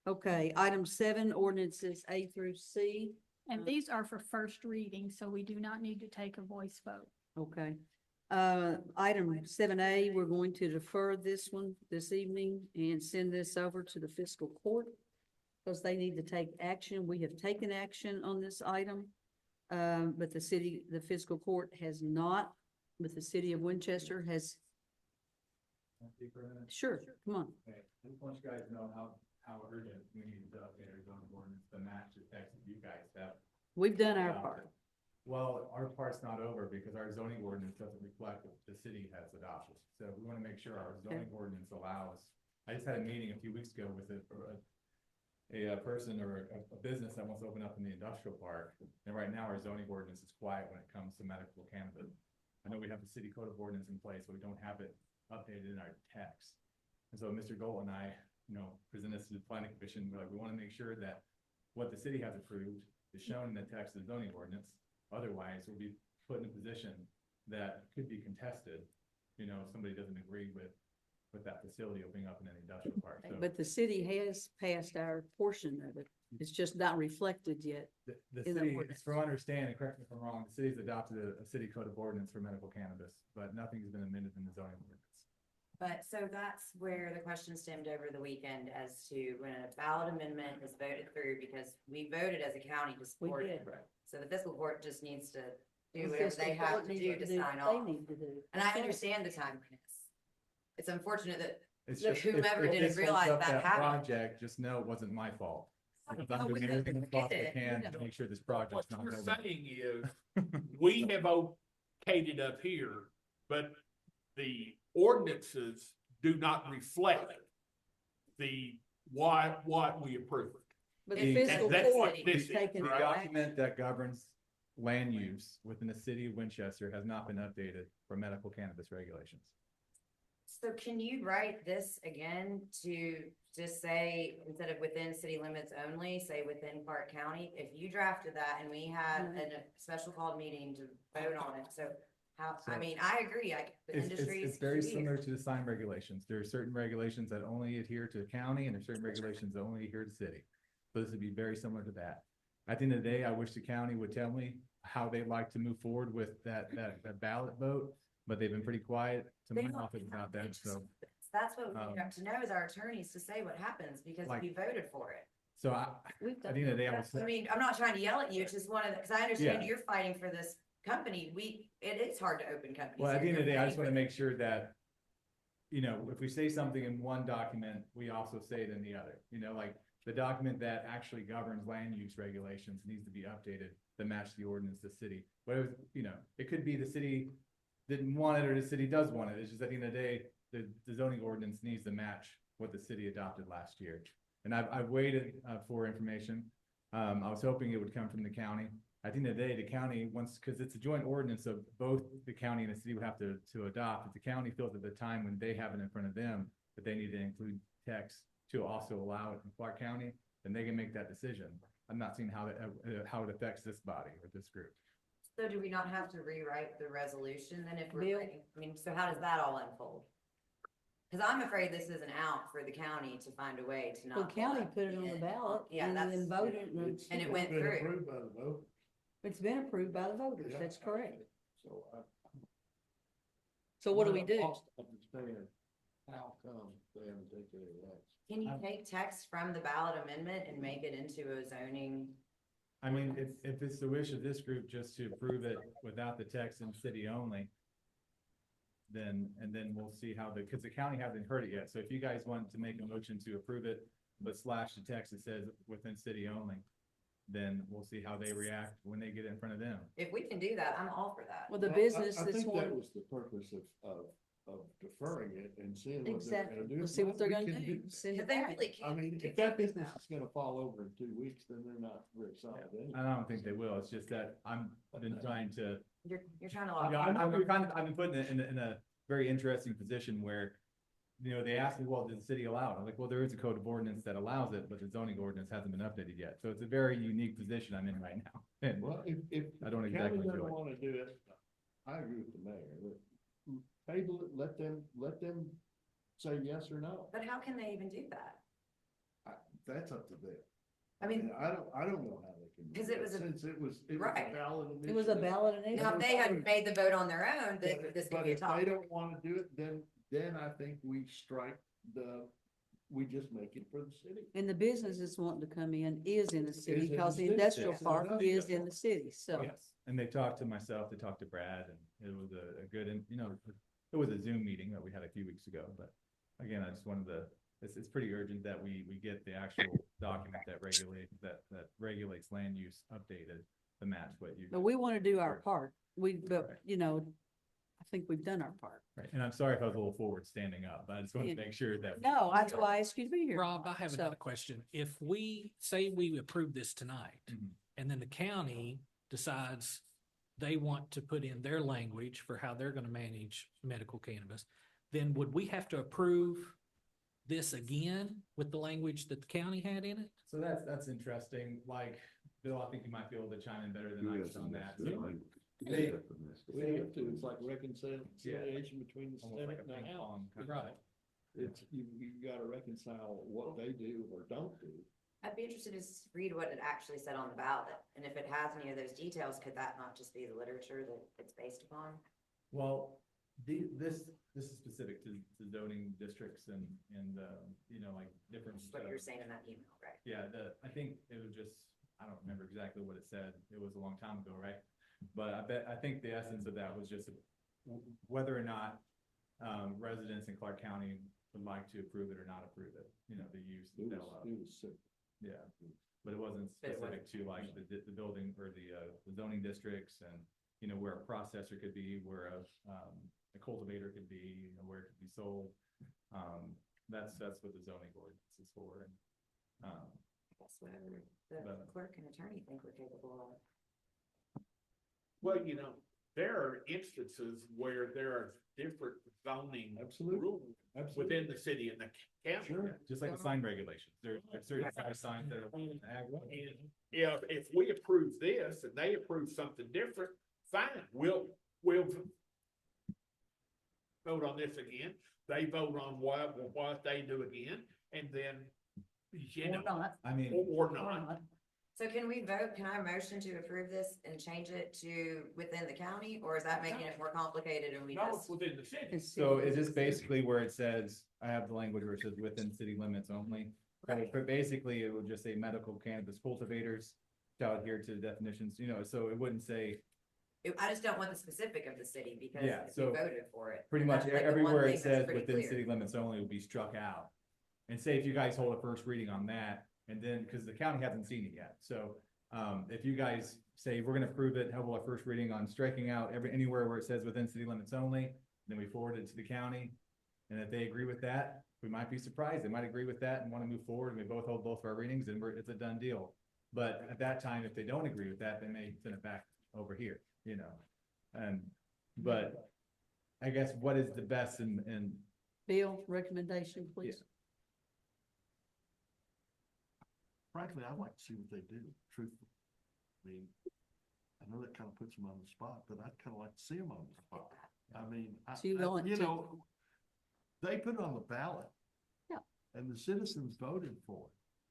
Okay, item 7, ordinances A through C. And these are for first reading, so we do not need to take a voice vote. Okay. Item 7A, we're going to defer this one this evening and send this over to the fiscal court because they need to take action. We have taken action on this item. But the fiscal court has not, but the city of Winchester has. Sure, come on. Okay, I just want you guys to know how urgent we need to update our zoning ordinance to match the text that you guys have. We've done our part. Well, our part's not over because our zoning ordinance doesn't reflect what the city has adopted. So we want to make sure our zoning ordinance allows. I just had a meeting a few weeks ago with a person or a business that wants to open up in the industrial park. And right now our zoning ordinance is quiet when it comes to medical cannabis. I know we have the city code of ordinance in place, but we don't have it updated in our text. And so Mr. Gold and I, present this to the planning commission. We're like, we want to make sure that what the city has approved is shown in the text of the zoning ordinance. Otherwise, we'll be put in a position that could be contested, if somebody doesn't agree with that facility opening up in an industrial park. So But the city has passed our portion of it. It's just not reflected yet. the in the city, ordinance. from understanding, correct me if I'm wrong, the city's adopted a city code of ordinance for medical cannabis, but nothing's been amended in the zoning ordinance. But so that's where the question stemmed over the weekend as to when a ballot amendment is voted through, because we voted as a county to We support did. it. So the fiscal court just needs to do The whatever fiscal they have court to needs do to do sign what off. They need to do. And I understand the timeliness. It's unfortunate that It's Look, just, if whomever if didn't this holds realize up that that happened. project, just know it wasn't my fault. Because No, I'm we doing know. everything We possible get it. can We to know. make sure this What project's not you're going. saying is, we have okayed it up here, but the ordinances do not reflect what we approved. But The- the fiscal that's what court this is is, taking. The right? document that governs land use within the city of Winchester has not been updated for medical cannabis regulations. So can you write this again to just say, instead of within city limits only, say within Clark County? If you drafted that and we had a special called meeting to vote on it, so how, I So- mean, I agree, the industry is. It's very similar to the sign regulations. There are certain regulations that only adhere to the county and there are certain regulations that only adhere to the city. So this would be very similar to that. At the end of the day, I wish the county would tell me how they'd like to move forward with that ballot vote, but they've been pretty quiet to They my don't- office about they that, just- so. That's what we have to know as our attorneys to say what happens because Like- we voted for it. So at the end of the day, I would I say, mean, I'm not trying to yell at you, it's just one of the, because I understand Yeah. you're fighting for this company. It is hard to open companies. well, at the here. end of the day, You're I just want to fighting make sure that, if we say something in one document, we also say it in the other. Like the document that actually governs land use regulations needs to be updated to match the ordinance of the city. Whether, it could be the city didn't want it or the city does want it. It's just at the end of the day, the zoning ordinance needs to match what the city adopted last year. And I've waited for information. I was hoping it would come from the county. at the end of the day, the county wants, because it's a joint ordinance of both the county and the city would have to adopt. If the county feels at the time when they have it in front of them, that they need to include text to also allow it in Clark County, then they can make that decision. I'm not seeing how it affects this body or this group. So do we not have to rewrite the resolution then if we're, Bill? I mean, so how does that all unfold? Cause I'm afraid this isn't out for the county to find a way to not. The county pull up put it on the in- ballot Yeah, and that's, then voted. and it went through. Approved by the vote. It's been approved by the voters. Yeah. That's correct. So So what do we do? Understand how come they haven't taken any action. Can you take text from the ballot amendment and make it into a zoning? I mean, if it's the wish of this group just to approve it without the text in city only, then we'll see how because the county hasn't heard it yet. So if you guys want to make a motion to approve it, but slash the text that says within city only, then we'll see how they react when they get it in front of them. If we can do that, I'm all for that. Well, the I business think this that one, was the purpose of deferring it and seeing what they're exactly. gonna do. We'll see what they're gonna We can do. Send Cause it they back. really I can't. mean, if that business is gonna fall over in 2 weeks, then they're not very solid anyway. I don't think they will. It's just that I've been trying to, You're trying to you lock. know, I've been put in a very interesting position where, you know, they asked me, well, does the city allow it? I'm like, well, there is a code of ordinance that allows it, but the zoning ordinance hasn't been updated yet. So it's a very unique position I'm in right now. And Well, if I don't the exactly county enjoy doesn't it. wanna do it, I agree with the mayor. Table it, let them say yes or no. But how can they even do that? That's up to them. I mean, I don't know how they can. do 'Cause it that, was a- Since it was a Right. ballot It was a initiative. ballot now initiative. if they had made the vote on their own, then this could But be a if they topic. don't wanna do it, then I think we strike we just make it for the city. And the business that's wanting to come in is in the city Is in because the the city. industrial Yes, park industrial is in the city, so. Yes, and they talked to myself, they talked to Brad, and it was a good, and you know, it was a Zoom meeting that we had a few weeks ago, but again, I just wanted to, it's pretty urgent that we get the actual document that regulates land use updated to match what you. But we want to do our part. But, you know, I think we've done our part. Right, and I'm sorry if I was a little forward standing up, but I just want to Yeah. make sure that. No, that's why I asked you to be here. Rob, I have So- another question. If we say we approve this tonight, Mhm. and then the county decides they want to put in their language for how they're gonna manage medical cannabis, then would we have to approve this again with the language that the county had in it? So that's interesting, like, Bill, I think you might be able to chime in better than I can on that. So, like, We have to, it's like reconciliation between the almost like Senate a and the ping House. pong kind of Right. thing. It's, you gotta reconcile what they do or don't do. I'd be interested to read what it actually said on the ballot, and if it has any of those details, could that not just be the literature that it's based upon? Well, this is specific to zoning districts and, you know, like different. Which is what you were saying in that email, right? Yeah, I think it was just, I don't remember exactly what it said. It was a long time ago, right? But I think the essence of that was just whether or not, residents in Clark County would like to approve it or not approve it, you know, the use. It that was, they'll allow. it was sick. Yeah, but it wasn't But it specific to like the building or the zoning districts and, you know, where a processor could be, where a cultivator could be, you know, where it could be sold. That's what the zoning ordinance is for. And, That's whatever the But- clerk and attorney think we're capable of. Well, you know, there are instances where there are different zoning Absolutely. rules Absolutely. within the city and the county. Sure. just like the sign regulations, there's certain size signs that are ag. And if we approve this and they approve something different, fine, we'll vote on this again. They vote on what they do again, and then, you Or know, not. I mean, or Or not. not. So can we vote, can I motion to approve this and change it to within the county, or is that making it more complicated and we No, it's just? within the city. It's- so is this basically where it says, I have the language where it says within city limits only? Right. But basically, it would just say medical cannabis cultivators shall adhere to the definitions, you know, so it wouldn't say, I just don't want the specific of the city because Yeah, if we so voted for it. pretty much that's like the one everywhere thing it that's says pretty within clear. city limits only will be struck out. And say if you guys hold a first reading on that, and then, cause the county hasn't seen it yet, so, if you guys say, we're gonna approve it, have a first reading on striking out anywhere where it says within city limits only, then we forward it to the county. And if they agree with that, we might be surprised, they might agree with that and wanna move forward, and we both hold both of our readings, and it's a done deal. But at that time, if they don't agree with that, they may send it back over here, you know? And, but I guess what is the best in Bill, recommendation, please. Frankly, I'd like to see what they do, truthfully. I mean, I know that kind of puts them on the spot, but I'd kind of like to see them on the spot. I mean, So you want you to- know, they put it on the ballot. Yeah. And the citizens voted for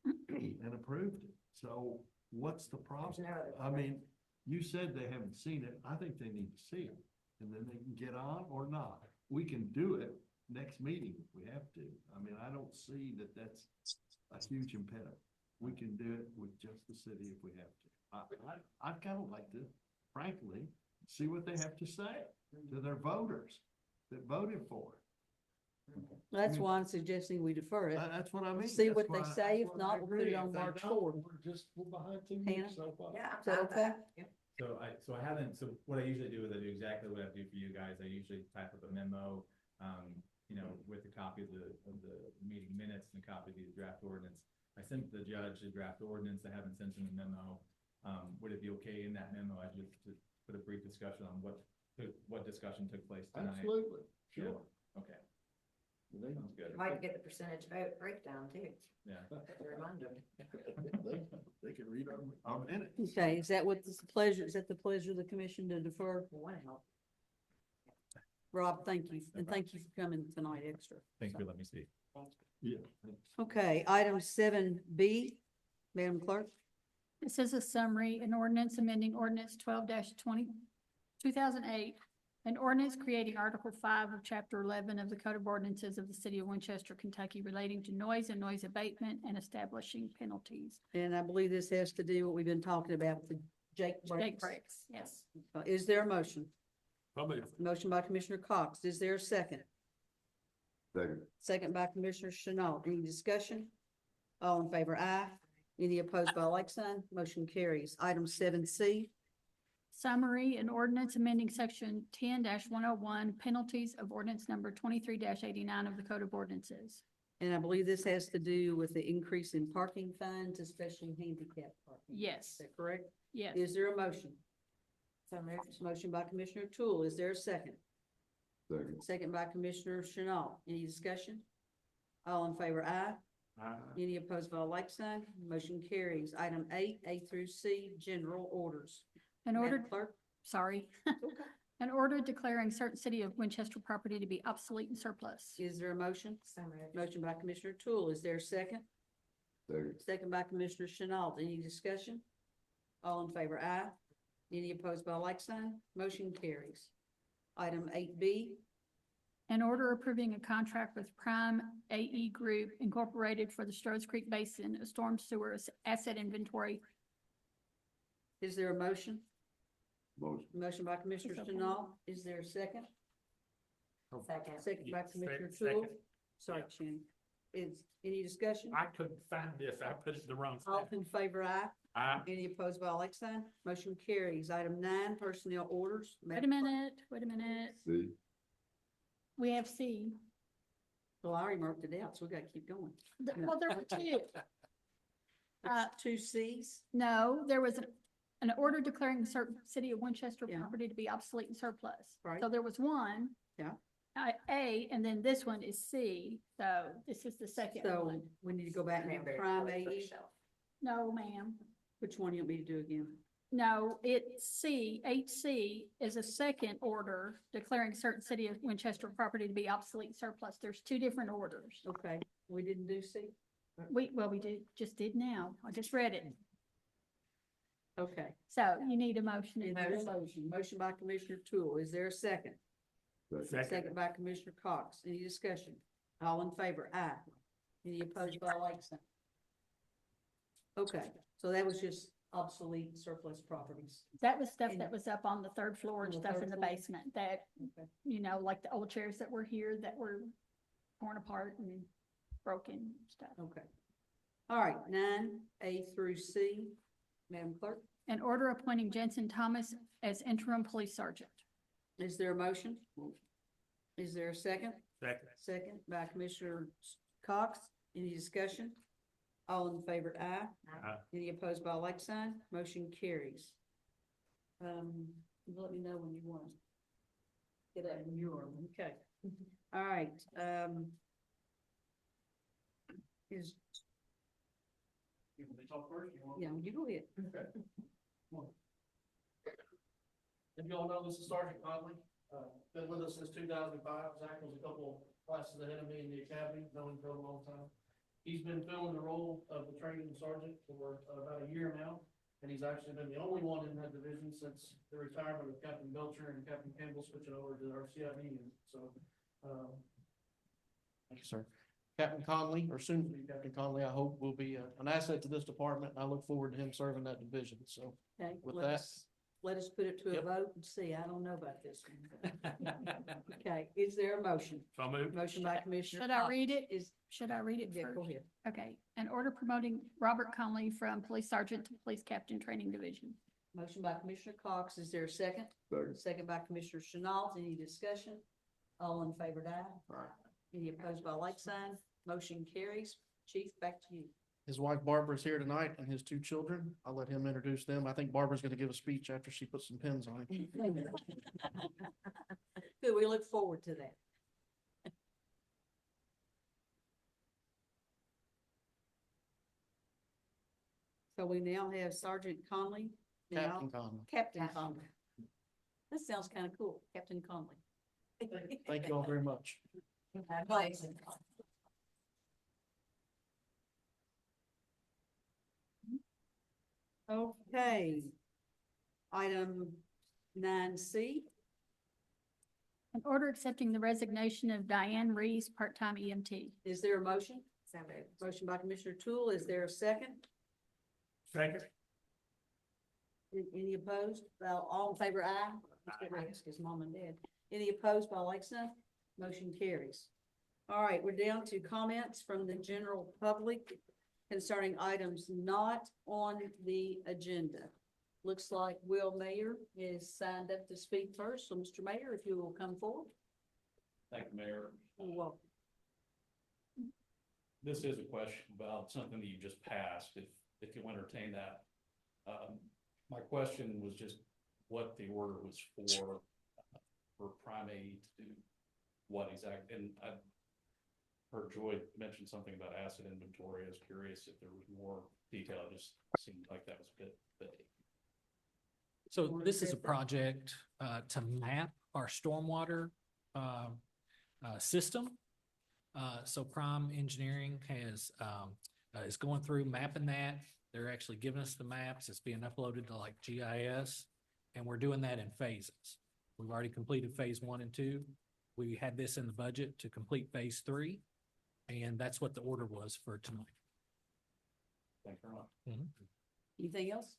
it and approved it. So what's the problem? I mean, you said they haven't seen it. I think they need to see it. And then they can get on or not. We can do it next meeting if we have to. I mean, I don't see that that's a huge impediment. We can do it with just the city if we have to. I'd kind of like to, frankly, see what they have to say to their voters that voted for it. That's why I'm suggesting we defer it. That's what I mean. See That's what they why- say. that's If what not, I we'll put it agree. on If they March don't, 4th. we're behind 2 Hannah? weeks so far. Yeah. Is that okay? So I haven't, so what I usually do is I do exactly what I do for you guys. I usually type up a memo, you know, with a copy of the meeting minutes and a copy of the draft ordinance. I sent the judge the draft ordinance. I haven't sent him a memo. Would it be okay in that memo? I just to put a brief discussion on what discussion took place tonight? Absolutely, Yeah. sure. Okay. Sounds good. Might get the percentage vote breakdown too, Yeah. to remind them. They can read our minutes. Okay, is that what the pleasure, is that the pleasure of the commission to defer? Want to help. Rob, thank you, and thank you for coming tonight extra. Thank you for letting me speak. Yeah. Okay, item 7B, Madam Clerk. This is a summary, an ordinance amending ordinance 12-2008, an ordinance creating Article 5 of Chapter 11 of the Code of Ordinances of the City of Winchester, Kentucky relating to noise and noise abatement and establishing penalties. And I believe this has to do what we've been talking about, the Jake Jake breaks. breaks, yes. Is there a motion? I'll move. Motion by Commissioner Cox. Is there a second? Second. Second by Commissioner Chenault. Any discussion? All in favor, aye. Any opposed by like sign? Motion carries. Item 7C. Summary, an ordinance amending section 10-101 penalties of ordinance number 23-89 of the Code of Ordinances. And I believe this has to do with the increase in parking fines, especially handicap parking. Yes. Is that correct? Yes. Is there a motion? So moved. Motion by Commissioner Tool. Is there a second? Second. Second by Commissioner Chenault. Any discussion? All in favor, aye. Any opposed by a like sign? Motion carries. Item 8, A through C, general orders. An Madam order, Clerk? sorry. An order declaring certain City of Winchester property to be obsolete and surplus. Is there a motion? So moved. Motion by Commissioner Tool. Is there a second? Second. Second by Commissioner Chenault. Any discussion? All in favor, aye. Any opposed by a like sign? Motion carries. Item 8B, An order approving a contract with Prime AE Group Incorporated for the Strohs Creek Basin, a storm sewer asset inventory. is there a motion? Motion. Motion by Commissioner Chenault. Is there a second? Second. Second by Yes, Commissioner second. Tool. Sorry, Shannon. Is, any discussion? I couldn't find this. I put it in the wrong All spot. in favor, aye. I, Any opposed by a like sign? Motion carries. Item 9, personnel orders. Wait a minute, wait a minute. See? We have C. Well, I already marked it out, so we gotta keep going. Well, there were two. Uh, It's 2 Cs. No, there was an order declaring certain City of Winchester Yeah. property to be obsolete and surplus. Right. So there was one. Yeah. A, and then this one is C, so this is the second So one. we need to go back and Cranberry prime jelly for AE. shelf. No, ma'am. Which one you want me to do again? No, it's C, 8C is a second order declaring certain City of Winchester property to be obsolete and surplus. There's two different orders. Okay, we didn't do C? We just did now. I just read it. Okay. So you need a motion. Is there a motion? Motion by Commissioner Tool. Is there a second? Second. Second by Commissioner Cox. Any discussion? All in favor? Aye. Any opposed by a like sign? Okay, so that was just obsolete surplus properties. That was stuff And- that was up on the third floor and On the stuff third in the floor? basement that, Okay. you know, like the old chairs that were here that were torn apart and broken and stuff. Okay. All right, 9, A through C. Madam Clerk, An order appointing Jensen Thomas as interim police sergeant. is there a motion? Is there a second? second. Second by Commissioner Cox. Any discussion? All in favor, aye. Aye. Any opposed by like sign? Motion carries. Let me know when you want to get out in your, okay. All right, is, You want me to talk first? yeah, you go ahead. Okay. If y'all know, this is Sergeant Conley, been with us since 2005, Zach was a couple classes ahead of me in the academy, known him for a long time. He's been filling the role of the training sergeant for about a year now, and he's actually been the only one in that division since the retirement of Captain Belcher and Captain Campbell switching over to our CID unit, so, thank you, sir. Captain Conley, or soon to be Captain Conley, I hope will be an asset to this department, and I look forward to him serving that division, so. Okay, With let us put it to a Yep. vote and see. I don't know about this one. Okay, is there a motion? So moved. Motion by Commissioner. Should I Cox. read it? Is, Should I read it yeah, first? go ahead. Okay, an order promoting Robert Conley from Police Sergeant to Police Captain Training Division. Motion by Commissioner Cox. Is there a second? Second. Second by Commissioner Chenault. Any discussion? All in favor, aye. Any opposed by like sign? Motion carries. Chief, back to you. His wife Barbara's here tonight and his two children. I'll let him introduce them. I think Barbara's gonna give a speech after she puts some pins on it. Good, we look forward to that. So we now have Sergeant Conley. now- Captain Conley. Captain Conley. That sounds kind of cool, Captain Conley. Thank you all very much. Okay. Item 9C. An order accepting the resignation of Diane Rees, part-time EMT. Is there a motion? So moved. Motion by Commissioner Tool. Is there a second? Second. Any opposed? Well, all in favor, aye. His mom and dad. Any opposed by like sign? Motion carries. All right, we're down to comments from the general public concerning items not on the agenda. Looks like Will Mayor is signed up to speak first. So Mr. Mayor, if you will come forward. Thank you, Mayor. You're welcome. This is a question about something that you just passed, if you'll entertain that. My question was just what the order was for primate to do what exactly, and I heard Joy mention something about asset inventory. I was curious if there was more detail. It just seemed like that was a bit vague. So this is a project to map our stormwater system. So Prime Engineering is going through mapping that. They're actually giving us the maps. It's being uploaded to like GIS, and we're doing that in phases. We've already completed phase 1 and 2. We had this in the budget to complete phase 3, and that's what the order was for tonight. Thank you very much. Anything else?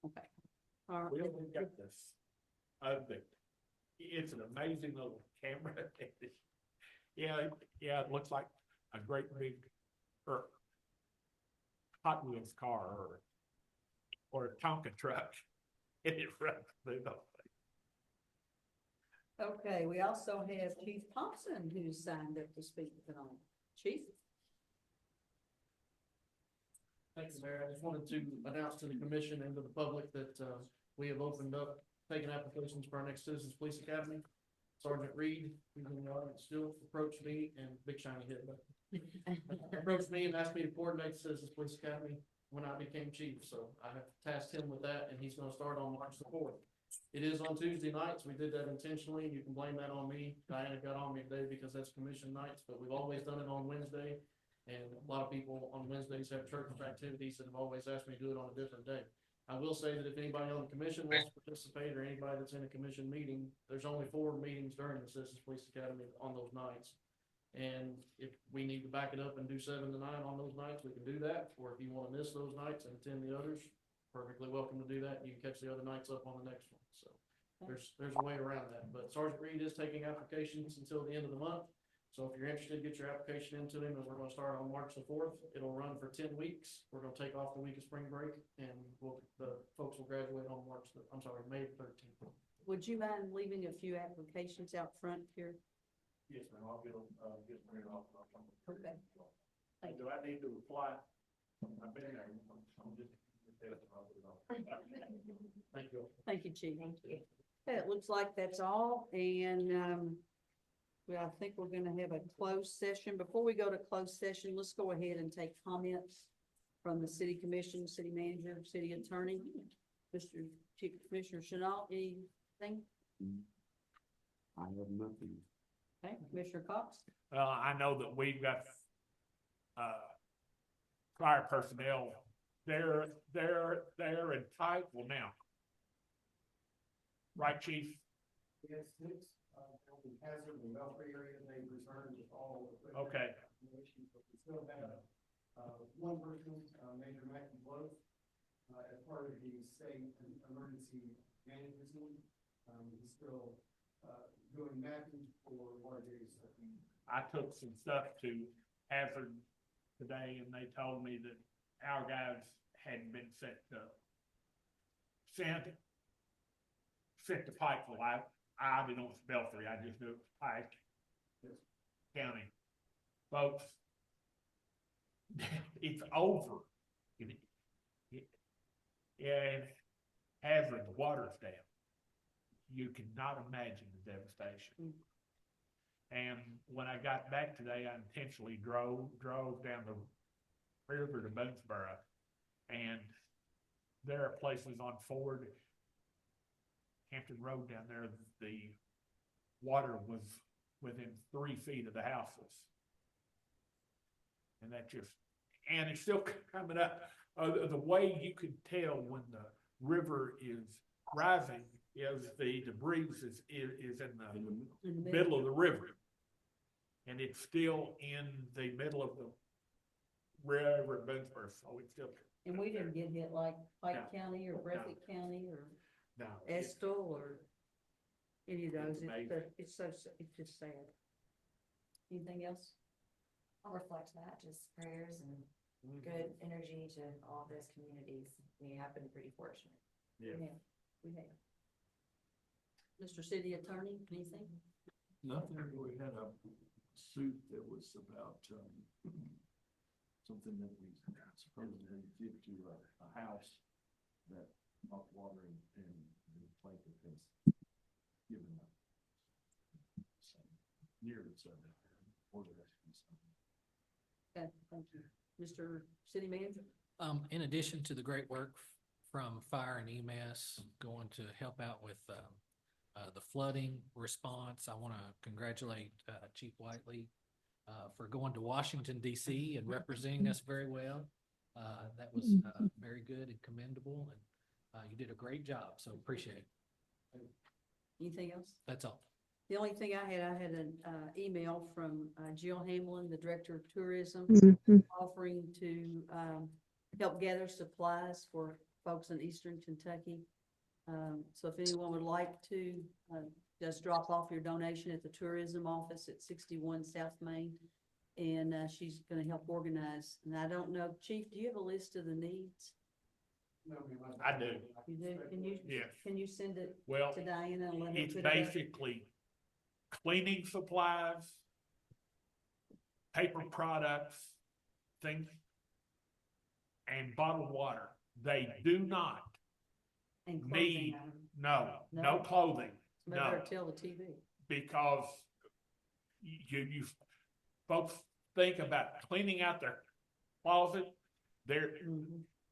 Okay. All right. We've got this. It's an amazing little camera. Yeah, it looks like a great big, or Hot Wheels car or a Tonka truck. And it runs through the Okay, we also have Chief Thompson who's signed up to speak tonight. Chief? Thank you, Mayor. I just wanted to announce to the commission and to the public that we have opened up, taking applications for our next Citizens Police Academy. Sergeant Reed, who's in the audience still, approached me, and big shiny head, but approached me and asked me to coordinate the Citizens Police Academy when I became chief. So I have tasked him with that, and he's gonna start on March the 4th. It is on Tuesday nights. We did that intentionally. You can blame that on me. Diana got on me today because that's commission nights, but we've always done it on Wednesday. And a lot of people on Wednesdays have church activities and have always asked me to do it on a different day. I will say that if anybody on the commission wants to participate, or anybody that's in a commission meeting, there's only 4 meetings during the Citizens Police Academy on those nights. And if we need to back it up and do 7 to 9 on those nights, we can do that. Or if you want to miss those nights and attend the others, perfectly welcome to do that. You can catch the other nights up on the next one. So there's a way around that. But Sergeant Reed is taking applications until the end of the month. So if you're interested, get your application into him, and we're gonna start on March the 4th. It'll run for 10 weeks. We're gonna take off the week of spring break, and the folks will graduate on May 13th. Would you mind leaving a few applications out front here? Yes, ma'am, I'll get them printed off. Okay. Do I need to reply? I've been there. I'm just- Thank you. Thank you, Chief. Thank you. It looks like that's all, and, well, I think we're gonna have a closed session. Before we go to closed session, let's go ahead and take comments from the city commission, city manager, city attorney. Mr. Chief Commissioner Chenault, anything? I have nothing. Okay, Commissioner Cox? I know that we've got, fire personnel, they're entitled now. Right, chief? Yes, it's, the hazard and welfare area, they returned with all. Okay. But we still have, one person, Major Matthew Blow, as part of the state emergency management team. He's still, doing mapping for water days. I took some stuff to Hazard today and they told me that our guys hadn't been sent to Pikeville. I didn't know it's Belfry, I just knew it was Pike County. Folks, it's over. And Hazard, the water's down. You cannot imagine the devastation. And when I got back today, I intentionally drove down the river to Boonesboro, and there are places on Ford, Hampton Road down there, the water was within 3 feet of the houses. And and it's still coming up. The way you can tell when the river is rising is the debris is in the middle of the river. And it's still in the middle of the river at Boonesboro, so it's still. And we didn't get hit like Pike No. County or Breathitt County or No. Estill or any of those. It's amazing. It's just sad. Anything else? I'll reflect that, just prayers and good energy to all those communities. We have been pretty fortunate. Yeah. We have. Mr. City Attorney, anything? Nothing, we had a suit that was about, something that we supposedly did to a house that hot water and the plaintiff has given up. Near it, so, or the rest of something. Okay, thank you. Mr. City Manager? In addition to the great work from fire and EMS going to help out with, the flooding response, I want to congratulate, Chief Whiteley, for going to Washington DC and representing us very well. That was, very good and commendable, and, you did a great job, so appreciate it. Anything else? That's all. The only thing I had an email from Jill Hamlin, the Director of Tourism, offering to help gather supplies for folks in Eastern Kentucky. So if anyone would like to, just drop off your donation at the tourism office at 61 South Main. And she's going to help organize. And I don't know, Chief, do you have a list of the needs? I do. You do? Yes. Can you send it Well, to Diana and let her it's put it up? basically cleaning supplies, paper products, things, and bottled water. They do not And clothing need, items. no clothing, Better no, tell the TV. because you folks think about cleaning out their closet.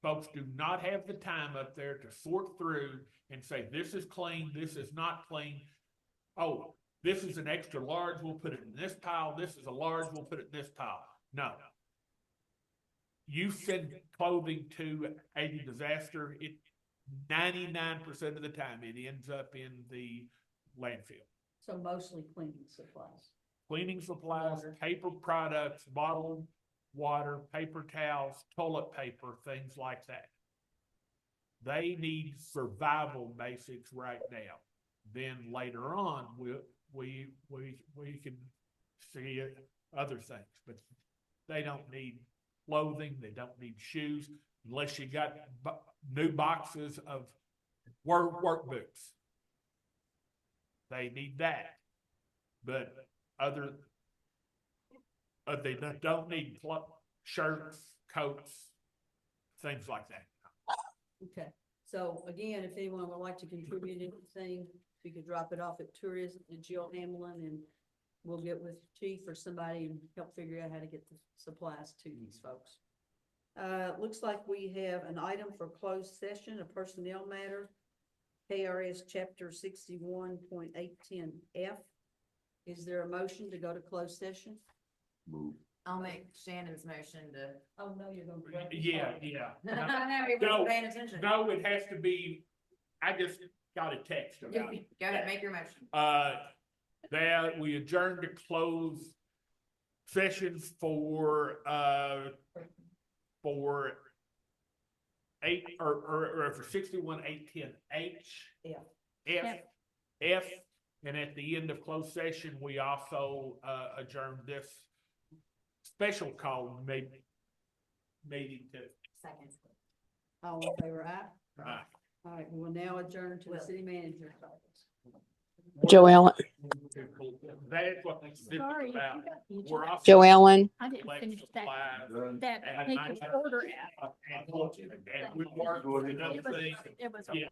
Folks do not have the time up there to sort through and say, this is clean, this is not clean. Oh, this is an extra large, we'll put it in this pile. This is a large, we'll put it in this pile. No. You send clothing to a disaster, 99% of the time it ends up in the landfill. So mostly cleaning supplies. Cleaning supplies, Water. paper products, bottled water, paper towels, toilet paper, things like that. They need survival basics right now. Then later on, we can see other things, but they don't need clothing, they don't need shoes, unless you got new boxes of work boots. They need that, but they don't need shirts, coats, things like that. Okay, so again, if anyone would like to contribute anything, you could drop it off at Tourism and Jill Hamlin, and we'll get with Chief or somebody and help figure out how to get the supplies to these folks. Looks like we have an item for closed session, a personnel matter, KRS Chapter 61.810F. Is there a motion to go to closed session? Move. I'll make Shannon's motion to. Oh, no, you're gonna. Yeah. I know, he No, wasn't paying attention. No, it has to be, I just got a text about it. Go ahead, make your motion. That we adjourned to close session for for 61.810H. F, and at the end of closed session, we also adjourned this special call meeting to. Second. All in favor, aye? Aye. All right, we will now adjourn to the city manager's office. Joellen, That's what this is Sorry, about. you got the We're also Joellen, I didn't finish that, supplies that and paper order out. and we work with another thing. It was. Yeah.